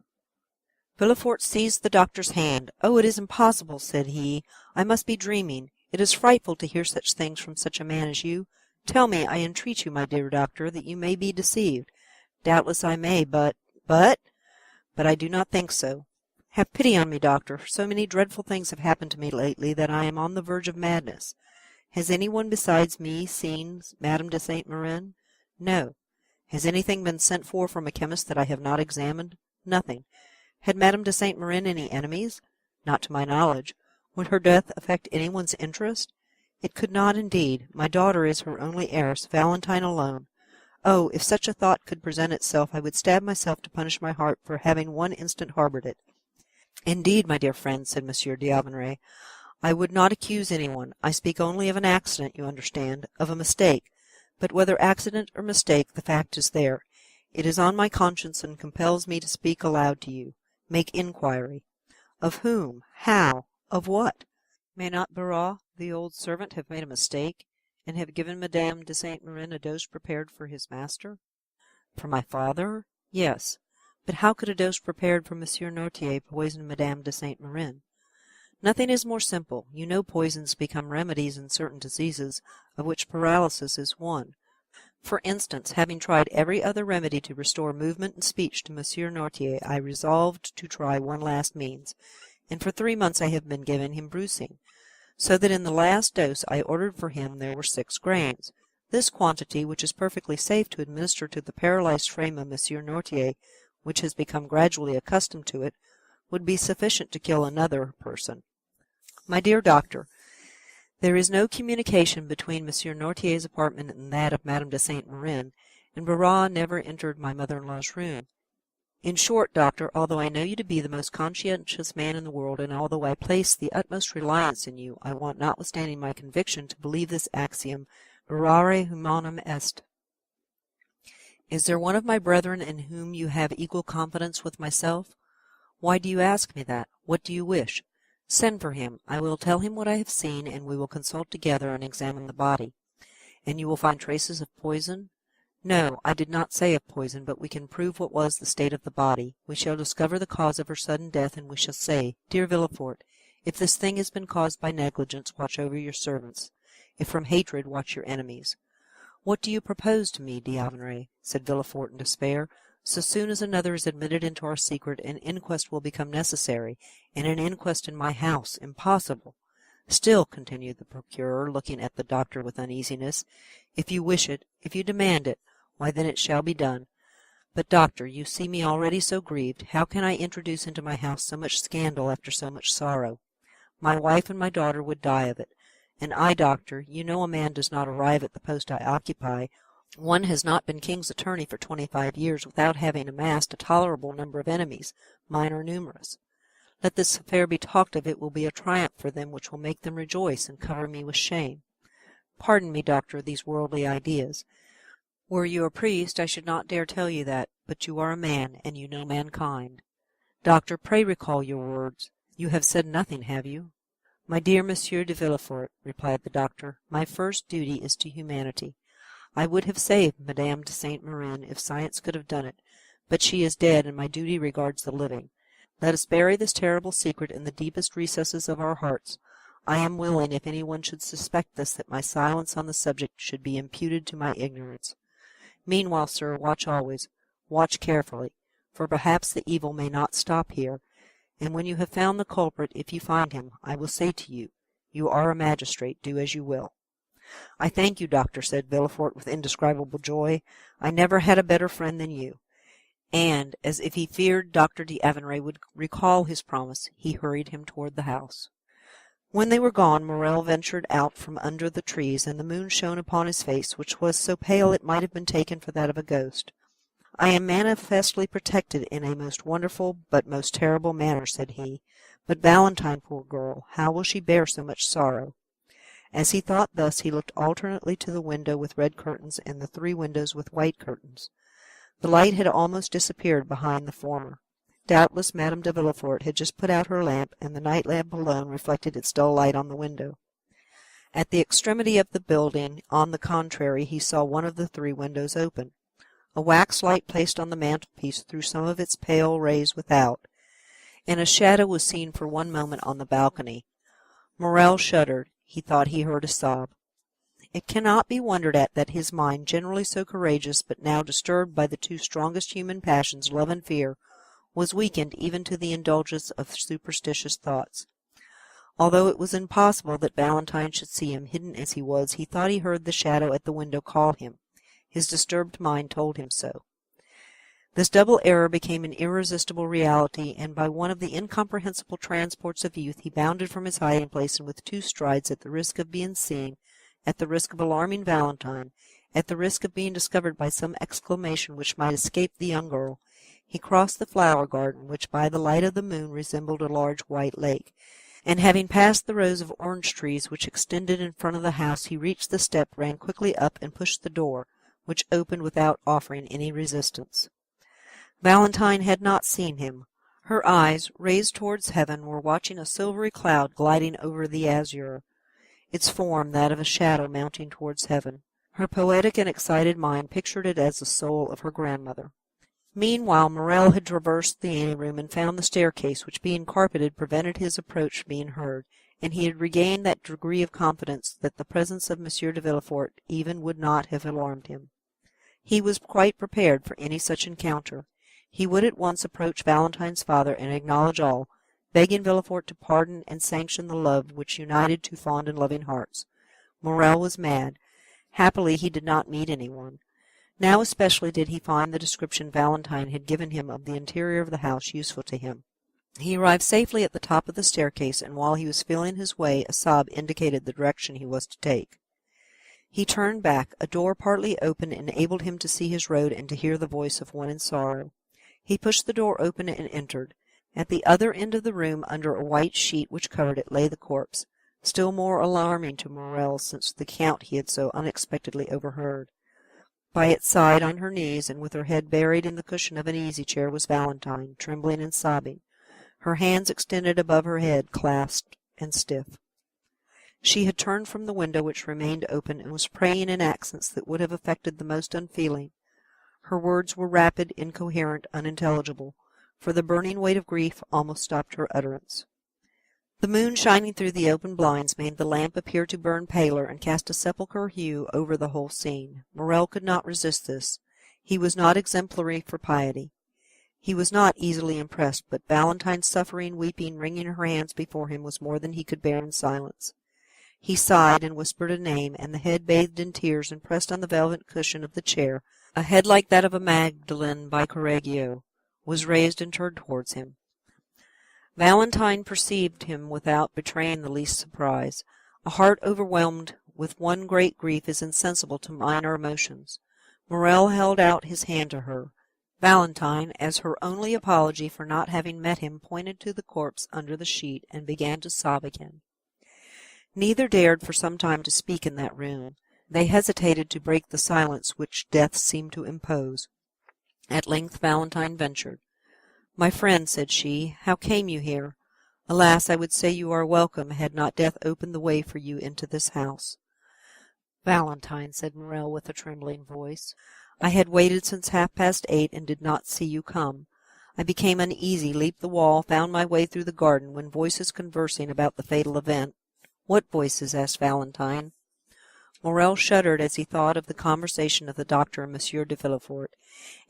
Villefort seized the doctor's hand. "Oh, it is impossible," said he. "I must be dreaming. It is frightful to hear such things from such a man as you. Tell me, I entreat you, my dear doctor, that you may be deceived. Doubtless I may, but I do not think so. Have pity on me, doctor, for so many dreadful things have happened to me lately that I am on the verge of madness. Has anyone besides me seen Madame de Saint-Méran? No. Has anything been sent for from a chemist that I have not examined? Nothing. Had Madame de Saint-Méran any enemies? Not to my knowledge. Would her death affect anyone's interest? It could not, indeed. My daughter is her only heiress, Valentine alone. Oh, if such a thought could present itself, I would stab myself to punish my heart for having one instant harboured it." "Indeed, my dear friend," said Monsieur d'Auvergne, "I would not accuse anyone. I speak only of an accident, you understand, of a mistake. But whether accident or mistake, the fact is there. It is on my conscience and compels me to speak aloud to you. Make inquiry. Of whom? How? Of what? May not Barbour, the old servant, have made a mistake, and have given Madame de Saint-Méran a dose prepared for his master?" "For my father? Yes. But how could a dose prepared for Monsieur Noirtier poison Madame de Saint-Méran?" "Nothing is more simple. You know poisons become remedies in certain diseases, of which paralysis is one. For instance, having tried every other remedy to restore movement and speech to Monsieur Noirtier, I resolved to try one last means, and for 3 months I have been giving him brucine, so that in the last dose I ordered for him there were 6 grains. This quantity, which is perfectly safe to administer to the paralyzed frame of Monsieur Noirtier, which has become gradually accustomed to it, would be sufficient to kill another person. My dear doctor, there is no communication between Monsieur Noirtier's apartment and that of Madame de Saint-Méran, and Barbour never entered my mother-in-law's room. In short, doctor, although I know you to be the most conscientious man in the world, and although I place the utmost reliance in you, I want, notwithstanding my conviction, to believe this axiom, verare humanum est. Is there one of my brethren in whom you have equal confidence with myself? Why do you ask me that? What do you wish? Send for him. I will tell him what I have seen, and we will consult together and examine the body. And you will find traces of poison? No, I did not say of poison, but we can prove what was the state of the body. We shall discover the cause of her sudden death, and we shall say, 'Dear Villefort, if this thing has been caused by negligence, watch over your servants. If from hatred, watch your enemies.' What do you propose to me, d'Auvergne?" said Villefort in despair. "So soon as another is admitted into our secret, an inquest will become necessary, and an inquest in my house impossible. Still," continued the procureur, looking at the doctor with uneasiness, "if you wish it, if you demand it, why then it shall be done. But, doctor, you see me already so grieved. How can I introduce into my house so much scandal after so much sorrow? My wife and my daughter would die of it. And I, doctor, you know a man does not arrive at the post I occupy. One has not been king's attorney for 25 years without having amassed a tolerable number of enemies. Mine are numerous. Let this affair be talked of, it will be a triumph for them which will make them rejoice and cover me with shame. Pardon me, doctor, these worldly ideas. Were you a priest, I should not dare tell you that, but you are a man, and you know mankind. Doctor, pray recall your words. You have said nothing, have you?" "My dear Monsieur de Villefort," replied the doctor, "my first duty is to humanity. I would have saved Madame de Saint-Méran if science could have done it, but she is dead, and my duty regards the living. Let us bury this terrible secret in the deepest recesses of our hearts. I am willing, if anyone should suspect this, that my silence on the subject should be imputed to my ignorance. Meanwhile, sir, watch always, watch carefully, for perhaps the evil may not stop here, and when you have found the culprit, if you find him, I will say to you, 'You are a magistrate, do as you will.'" "I thank you, doctor," said Villefort with indescribable joy. "I never had a better friend than you." And, as if he feared Doctor d'Auvergne would recall his promise, he hurried him toward the house. When they were gone, Morrel ventured out from under the trees, and the moon shone upon his face, which was so pale it might have been taken for that of a ghost. "I am manifestly protected in a most wonderful but most terrible manner," said he. "But Valentine, poor girl, how will she bear so much sorrow?" As he thought thus, he looked alternately to the window with red curtains and the 3 windows with white curtains. The light had almost disappeared behind the former. Doubtless Madame de Villefort had just put out her lamp, and the night lamp alone reflected its dull light on the window. At the extremity of the building, on the contrary, he saw one of the 3 windows open. A wax light placed on the mantelpiece threw some of its pale rays without. and a shadow was seen for one moment on the balcony. Morel shuddered. He thought he heard a sob. It cannot be wondered at that his mind, generally so courageous, but now disturbed by the two strongest human passions, love and fear, was weakened even to the indulgence of superstitious thoughts. Although it was impossible that Valentine should see him, hidden as he was, he thought he heard the shadow at the window call him. His disturbed mind told him so. This double error became an irresistible reality, and by one of the incomprehensible transports of youth he bounded from his hiding-place, and with 2 strides, at the risk of being seen, at the risk of alarming Valentine, at the risk of being discovered by some exclamation which might escape the young girl, he crossed the flower-garden, which by the light of the moon resembled a large white lake, and having passed the rows of orange-trees which extended in front of the house, he reached the step, ran quickly up, and pushed the door, which opened without offering any resistance. Valentine had not seen him. Her eyes, raised towards heaven, were watching a silvery cloud gliding over the azure, its form that of a shadow mounting towards heaven. Her poetic and excited mind pictured it as the soul of her grandmother. Meanwhile, Morel had traversed the anteroom and found the staircase, which, being carpeted, prevented his approach being heard, and he had regained that degree of confidence that the presence of Monsieur de Villefort even would not have alarmed him. He was quite prepared for any such encounter. He would at once approach Valentine's father and acknowledge all, begging Villefort to pardon and sanction the love which united 2 fond and loving hearts. Morel was mad. Happily he did not meet anyone. Now especially did he find the description Valentine had given him of the interior of the house useful to him. He arrived safely at the top of the staircase, and while he was feeling his way, a sob indicated the direction he was to take. He turned back. A door partly open enabled him to see his road and to hear the voice of one in sorrow. He pushed the door open and entered. At the other end of the room, under a white sheet which covered it, lay the corpse, still more alarming to Morel since the account he had so unexpectedly overheard. By its side, on her knees, and with her head buried in the cushion of an easy-chair, was Valentine, trembling and sobbing, her hands extended above her head, clasped and stiff. She had turned from the window, which remained open, and was praying in accents that would have affected the most unfeeling. Her words were rapid, incoherent, unintelligible, for the burning weight of grief almost stopped her utterance. The moon shining through the open blinds made the lamp appear to burn paler, and cast a sepulchral hue over the whole scene. Morel could not resist this. He was not exemplary for piety. He was not easily impressed, but Valentine's suffering, weeping, wringing her hands before him, was more than he could bear in silence. He sighed and whispered a name, and the head bathed in tears and pressed on the velvet cushion of the chair, a head like that of a Magdalene by Correggio, was raised and turned towards him. Valentine perceived him without betraying the least surprise. A heart overwhelmed with one great grief is insensible to minor emotions. Morel held out his hand to her. Valentine, as her only apology for not having met him, pointed to the corpse under the sheet, and began to sob again. Neither dared for some time to speak in that room. They hesitated to break the silence which death seemed to impose. At length Valentine ventured. "My friend," said she, "how came you here? Alas, I would say you are welcome, had not death opened the way for you into this house." "Valentine," said Morel with a trembling voice, "I had waited since 8:30, and did not see you come. I became uneasy, leaped the wall, found my way through the garden, when voices conversing about the fatal event—" "What voices?" asked Valentine. Morel shuddered as he thought of the conversation of the doctor and Monsieur de Villefort,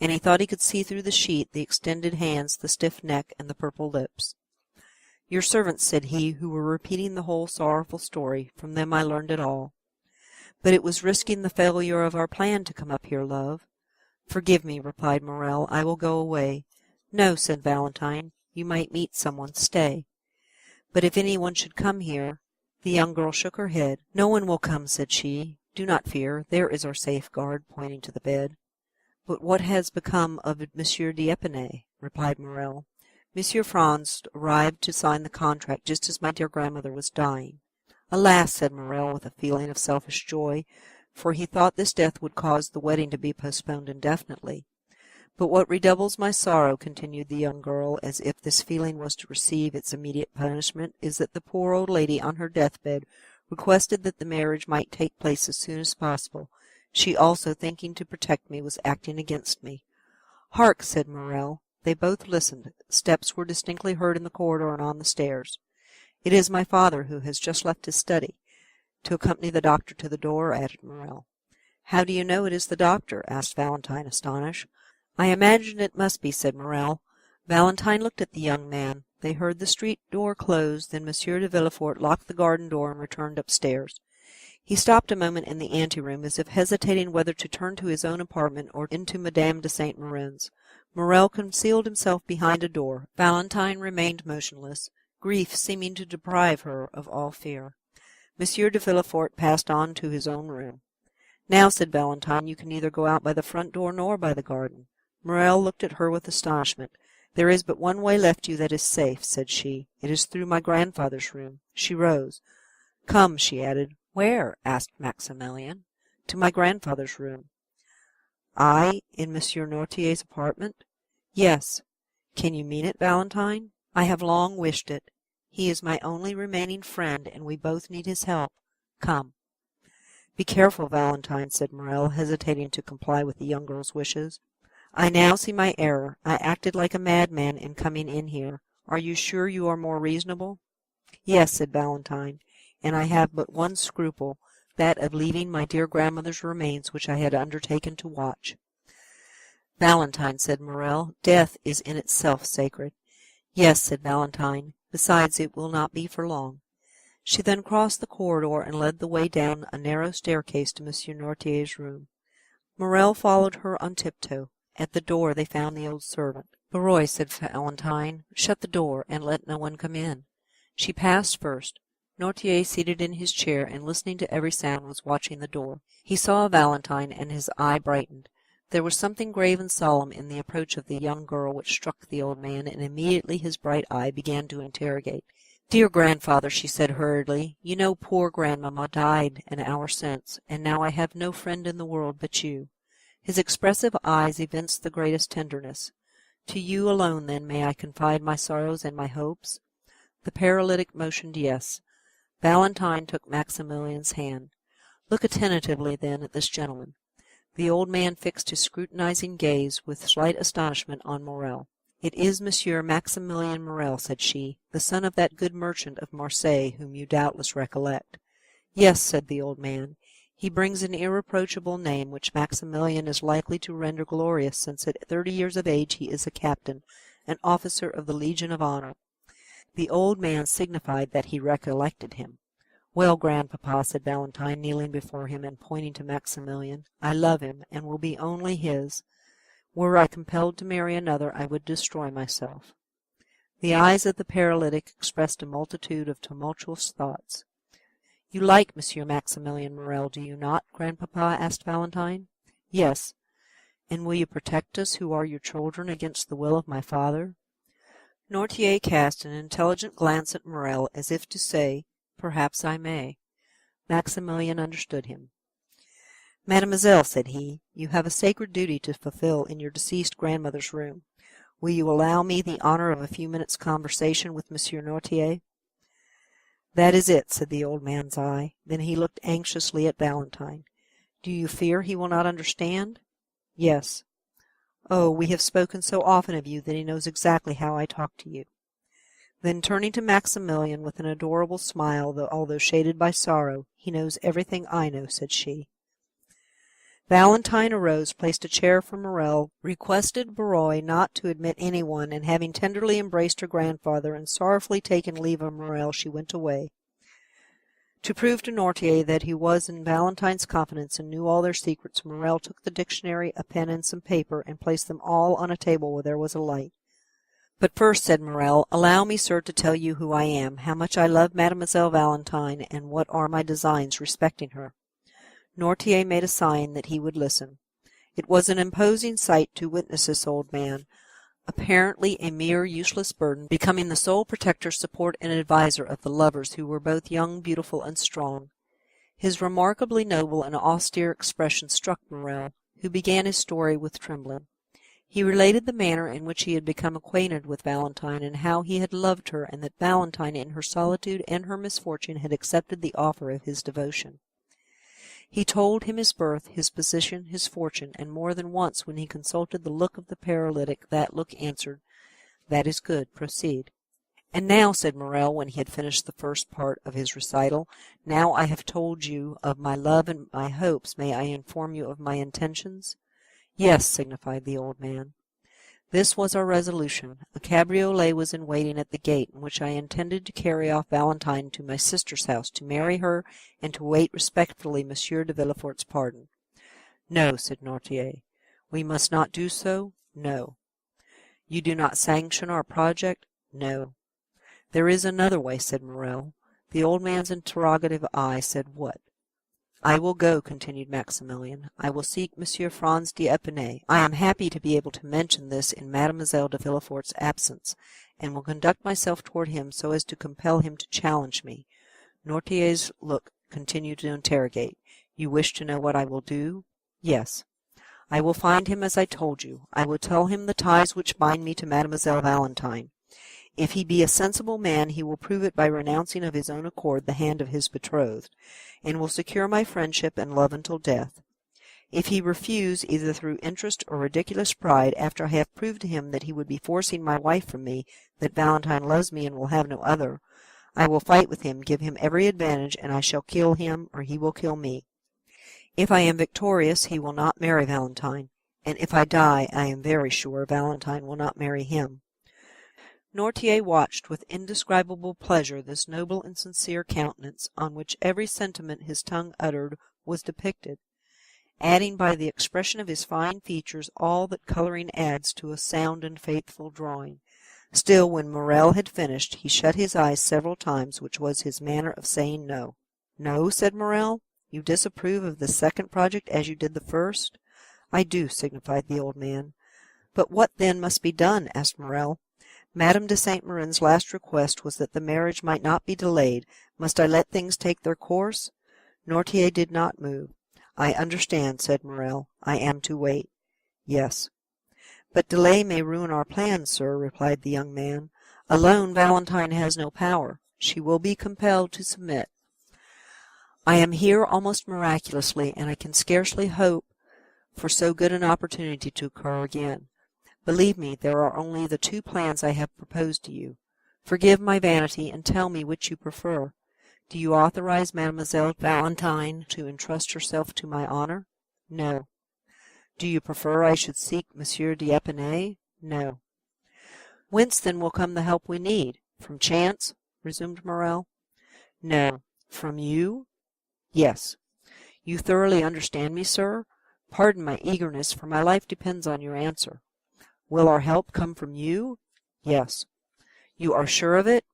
and he thought he could see through the sheet the extended hands, the stiff neck, and the purple lips. "Your servants," said he, "who were repeating the whole sorrowful story. From them I learned it all." "But it was risking the failure of our plan to come up here, love." "Forgive me," replied Morel, "I will go away." "No," said Valentine, "you might meet someone. Stay." "But if anyone should come here—" The young girl shook her head. "No one will come," said she. "Do not fear, there is our safeguard," pointing to the bed. "But what has become of Monsieur d'Épinay?" replied Morel. "Monsieur Franz arrived to sign the contract just as my dear grandmother was dying." "Alas!" said Morel, with a feeling of selfish joy, for he thought this death would cause the wedding to be postponed indefinitely. "But what redoubles my sorrow," continued the young girl, as if this feeling was to receive its immediate punishment, "is that the poor old lady on her deathbed requested that the marriage might take place as soon as possible. She also, thinking to protect me, was acting against me." "Hark!" said Morel. They both listened. Steps were distinctly heard in the corridor and on the stairs. "It is my father, who has just left his study, to accompany the doctor to the door," added Morel. "How do you know it is the doctor?" asked Valentine, astonished. "I imagined it must be," said Morel. Valentine looked at the young man. They heard the street door close, then Monsieur de Villefort locked the garden door and returned upstairs. He stopped a moment in the anteroom, as if hesitating whether to turn to his own apartment or into Madame de Saint Méran's. Morel concealed himself behind a door. Valentine remained motionless, grief seeming to deprive her of all fear. Monsieur de Villefort passed on to his own room. "Now," said Valentine, "you can neither go out by the front door nor by the garden." Morel looked at her with astonishment. "There is but one way left you that is safe," said she. "It is through my grandfather's room." She rose. "Come," she added. "Where?" asked Maximilian. "To my grandfather's room." "I, in Monsieur Noirtier's apartment?" "Yes." "Can you mean it, Valentine?" "I have long wished it. He is my only remaining friend, and we both need his help. Come." "Be careful, Valentine," said Morel, hesitating to comply with the young girl's wishes. "I now see my error. I acted like a madman in coming in here. Are you sure you are more reasonable?" "Yes," said Valentine, "and I have but one scruple, that of leaving my dear grandmother's remains, which I had undertaken to watch." "Valentine," said Morel, "death is in itself sacred." "Yes," said Valentine, "besides, it will not be for long." She then crossed the corridor and led the way down a narrow staircase to Monsieur Noirtier's room. Morel followed her on tiptoe. At the door they found the old servant. "Barrois," said Valentine, "shut the door, and let no one come in." She passed first. Noirtier, seated in his chair and listening to every sound, was watching the door. He saw Valentine, and his eye brightened. There was something grave and solemn in the approach of the young girl which struck the old man, and immediately his bright eye began to interrogate. "Dear grandfather," she said hurriedly, "you know poor grandmamma died an hour since, and now I have no friend in the world but you." His expressive eyes evinced the greatest tenderness. "To you alone, then, may I confide my sorrows and my hopes?" The paralytic motioned yes. Valentine took Maximilian's hand. "Look attentively, then, at this gentleman." The old man fixed his scrutinizing gaze, with slight astonishment, on Morel. "It is Monsieur Maximilian Morel," said she, "the son of that good merchant of Marseilles, whom you doubtless recollect." "Yes," said the old man, "he brings an irreproachable name, which Maximilian is likely to render glorious, since at 30 years of age he is a captain, an officer of the Legion of Honor." The old man signified that he recollected him. "Well, grandpapa," said Valentine, kneeling before him and pointing to Maximilian, "I love him, and will be only his. Were I compelled to marry another, I would destroy myself." The eyes of the paralytic expressed a multitude of tumultuous thoughts. "You like Monsieur Maximilian Morel, do you not, grandpapa?" asked Valentine. "Yes." "And will you protect us, who are your children, against the will of my father?" Noirtier cast an intelligent glance at Morel, as if to say, "Perhaps I may." Maximilian understood him. "Mademoiselle," said he, "you have a sacred duty to fulfill in your deceased grandmother's room. Will you allow me the honor of a few minutes' conversation with Monsieur Noirtier?" "That is it," said the old man's eye. Then he looked anxiously at Valentine. "Do you fear he will not understand?" "Yes." "Oh, we have spoken so often of you that he knows exactly how I talk to you." Then turning to Maximilian with an adorable smile, although shaded by sorrow, "He knows everything I know," said she. Valentine arose, placed a chair for Morel, requested Barrois not to admit anyone, and having tenderly embraced her grandfather and sorrowfully taken leave of Morel, she went away. To prove to Noirtier that he was in Valentine's confidence and knew all their secrets, Morel took the dictionary, a pen, and some paper, and placed them all on a table where there was a light. "But first," said Morel, "allow me, sir, to tell you who I am, how much I love Mademoiselle Valentine, and what are my designs respecting her." Noirtier made a sign that he would listen. It was an imposing sight to witness this old man, apparently a mere useless burden, becoming the sole protector, support, and adviser of the lovers who were both young, beautiful, and strong. His remarkably noble and austere expression struck Morel, who began his story with trembling. He related the manner in which he had become acquainted with Valentine, and how he had loved her, and that Valentine, in her solitude and her misfortune, had accepted the offer of his devotion. He told him his birth, his position, his fortune, and more than once when he consulted the look of the paralytic, that look answered, "That is good, proceed." "And now," said Morel, when he had finished the first part of his recital, "now I have told you of my love and my hopes, may I inform you of my intentions?" "Yes," signified the old man. "This was our resolution. A cabriolet was in waiting at the gate, in which I intended to carry off Valentine to my sister's house, to marry her, and to wait respectfully Monsieur de Villefort's pardon." "No," said Noirtier. "We must not do so?" "No." "You do not sanction our project?" "No." "There is another way," said Morel. The old man's interrogative eye said, "What?" "I will go," continued Maximilian. "I will seek Monsieur Franz d'Épinay. I am happy to be able to mention this in Mademoiselle de Villefort's absence, and will conduct myself toward him so as to compel him to challenge me." Noirtier's look continued to interrogate. "You wish to know what I will do?" "Yes." "I will find him as I told you. I will tell him the ties which bind me to Mademoiselle Valentine. If he be a sensible man, he will prove it by renouncing of his own accord the hand of his betrothed, and will secure my friendship and love until death. If he refuse, either through interest or ridiculous pride, after I have proved to him that he would be forcing my wife from me, that Valentine loves me and will have no other, I will fight with him, give him every advantage, and I shall kill him, or he will kill me. If I am victorious, he will not marry Valentine, and if I die, I am very sure Valentine will not marry him." Noirtier watched with indescribable pleasure this noble and sincere countenance, on which every sentiment his tongue uttered was depicted, adding by the expression of his fine features all that coloring adds to a sound and faithful drawing. Still, when Morel had finished, he shut his eyes several times, which was his manner of saying no. "No," said Morel, "you disapprove of the second project as you did the first?" "I do," signified the old man. "But what, then, must be done?" asked Morel. "Madame de Saint Méran's last request was that the marriage might not be delayed. Must I let things take their course?" Noirtier did not move. "I understand," said Morel. "I am to wait." "Yes." "But delay may ruin our plans, sir," replied the young man. "Alone, Valentine has no power. She will be compelled to submit. I am here almost miraculously, and I can scarcely hope for so good an opportunity to occur again. Believe me, there are only the two plans I have proposed to you. Forgive my vanity, and tell me which you prefer. Do you authorize Mademoiselle Valentine to entrust herself to my honor?" "No." "Do you prefer I should seek Monsieur d'Épinay?" "No." "Whence then will come the help we need? From chance?" resumed Morel. "No." "From you?" "Yes." "You thoroughly understand me, sir? Pardon my eagerness, for my life depends on your answer. Will our help come from you?" "Yes." "You are sure of it?"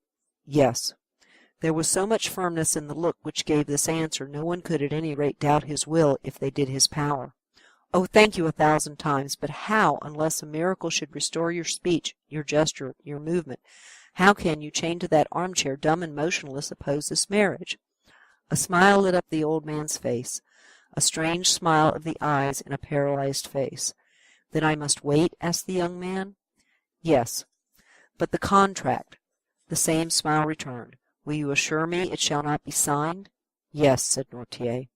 "Yes." There was so much firmness in the look which gave this answer, no one could at any rate doubt his will if they did his power. "Oh, thank you 1,000 times! But how, unless a miracle should restore your speech, your gesture, your movement, how can you, chained to that armchair, dumb and motionless, oppose this marriage?" A smile lit up the old man's face, a strange smile of the eyes in a paralyzed face. "Then I must wait?" asked the young man. "Yes." "But the contract?" The same smile returned. "Will you assure me it shall not be signed?" "Yes," said Noirtier.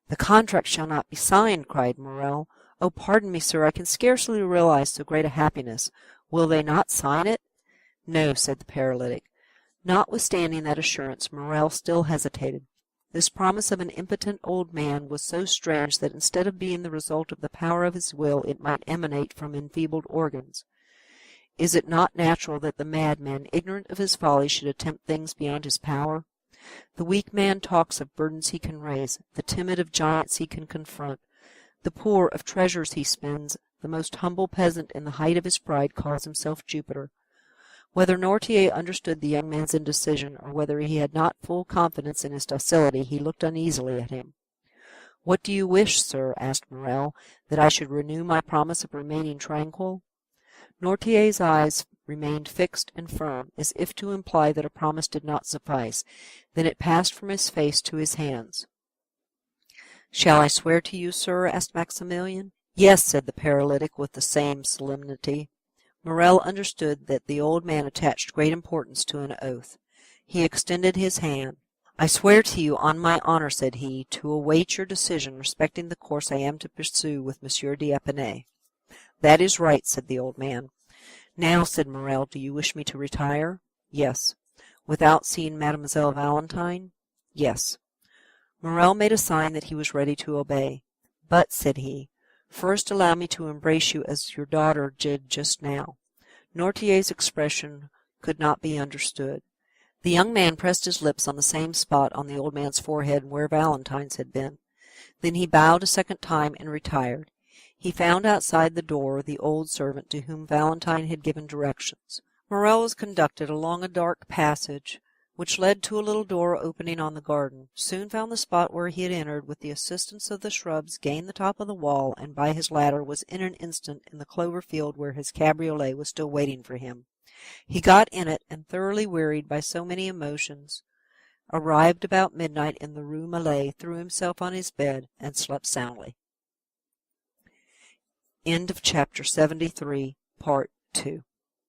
"The contract shall not be signed!" cried Morel. "Oh, pardon me, sir, I can scarcely realize so great a happiness. Will they not sign it?" "No," said the paralytic. Notwithstanding that assurance, Morel still hesitated. This promise of an impotent old man was so strange that instead of being the result of the power of his will, it might emanate from enfeebled organs. Is it not natural that the madman, ignorant of his folly, should attempt things beyond his power? The weak man talks of burdens he can raise, the timid of giants he can confront, the poor of treasures he spends, the most humble peasant in the height of his pride calls himself Jupiter. Whether Noirtier understood the young man's indecision, or whether he had not full confidence in his docility, he looked uneasily at him. "What do you wish, sir?" asked Morel. "That I should renew my promise of remaining tranquil?" Noirtier's eyes remained fixed and firm, as if to imply that a promise did not suffice. Then it passed from his face to his hands. "Shall I swear to you, sir?" asked Maximilian. "Yes," said the paralytic, with the same solemnity. Morel understood that the old man attached great importance to an oath. He extended his hand. "I swear to you, on my honour," said he, "to await your decision respecting the course I am to pursue with Monsieur d'Épinay." "That is right," said the old man. "Now," said Morel, "do you wish me to retire?" "Yes." "Without seeing Mademoiselle Valentine?" "Yes." Morel made a sign that he was ready to obey. "But," said he, "first allow me to embrace you as your daughter did just now." Noirtier's expression could not be understood. The young man pressed his lips on the same spot on the old man's forehead where Valentine's had been. Then he bowed a second time and retired. He found outside the door the old servant to whom Valentine had given directions. Morel was conducted along a dark passage, which led to a little door opening on the garden, soon found the spot where he had entered, with the assistance of the shrubs, gained the top of the wall, and by his ladder was in an instant in the clover field where his cabriolet was still waiting for him. He got in it, and thoroughly wearied by so many emotions, arrived about midnight in the Rue Mallet, threw himself on his bed, and slept soundly. End of chapter 73, part 2.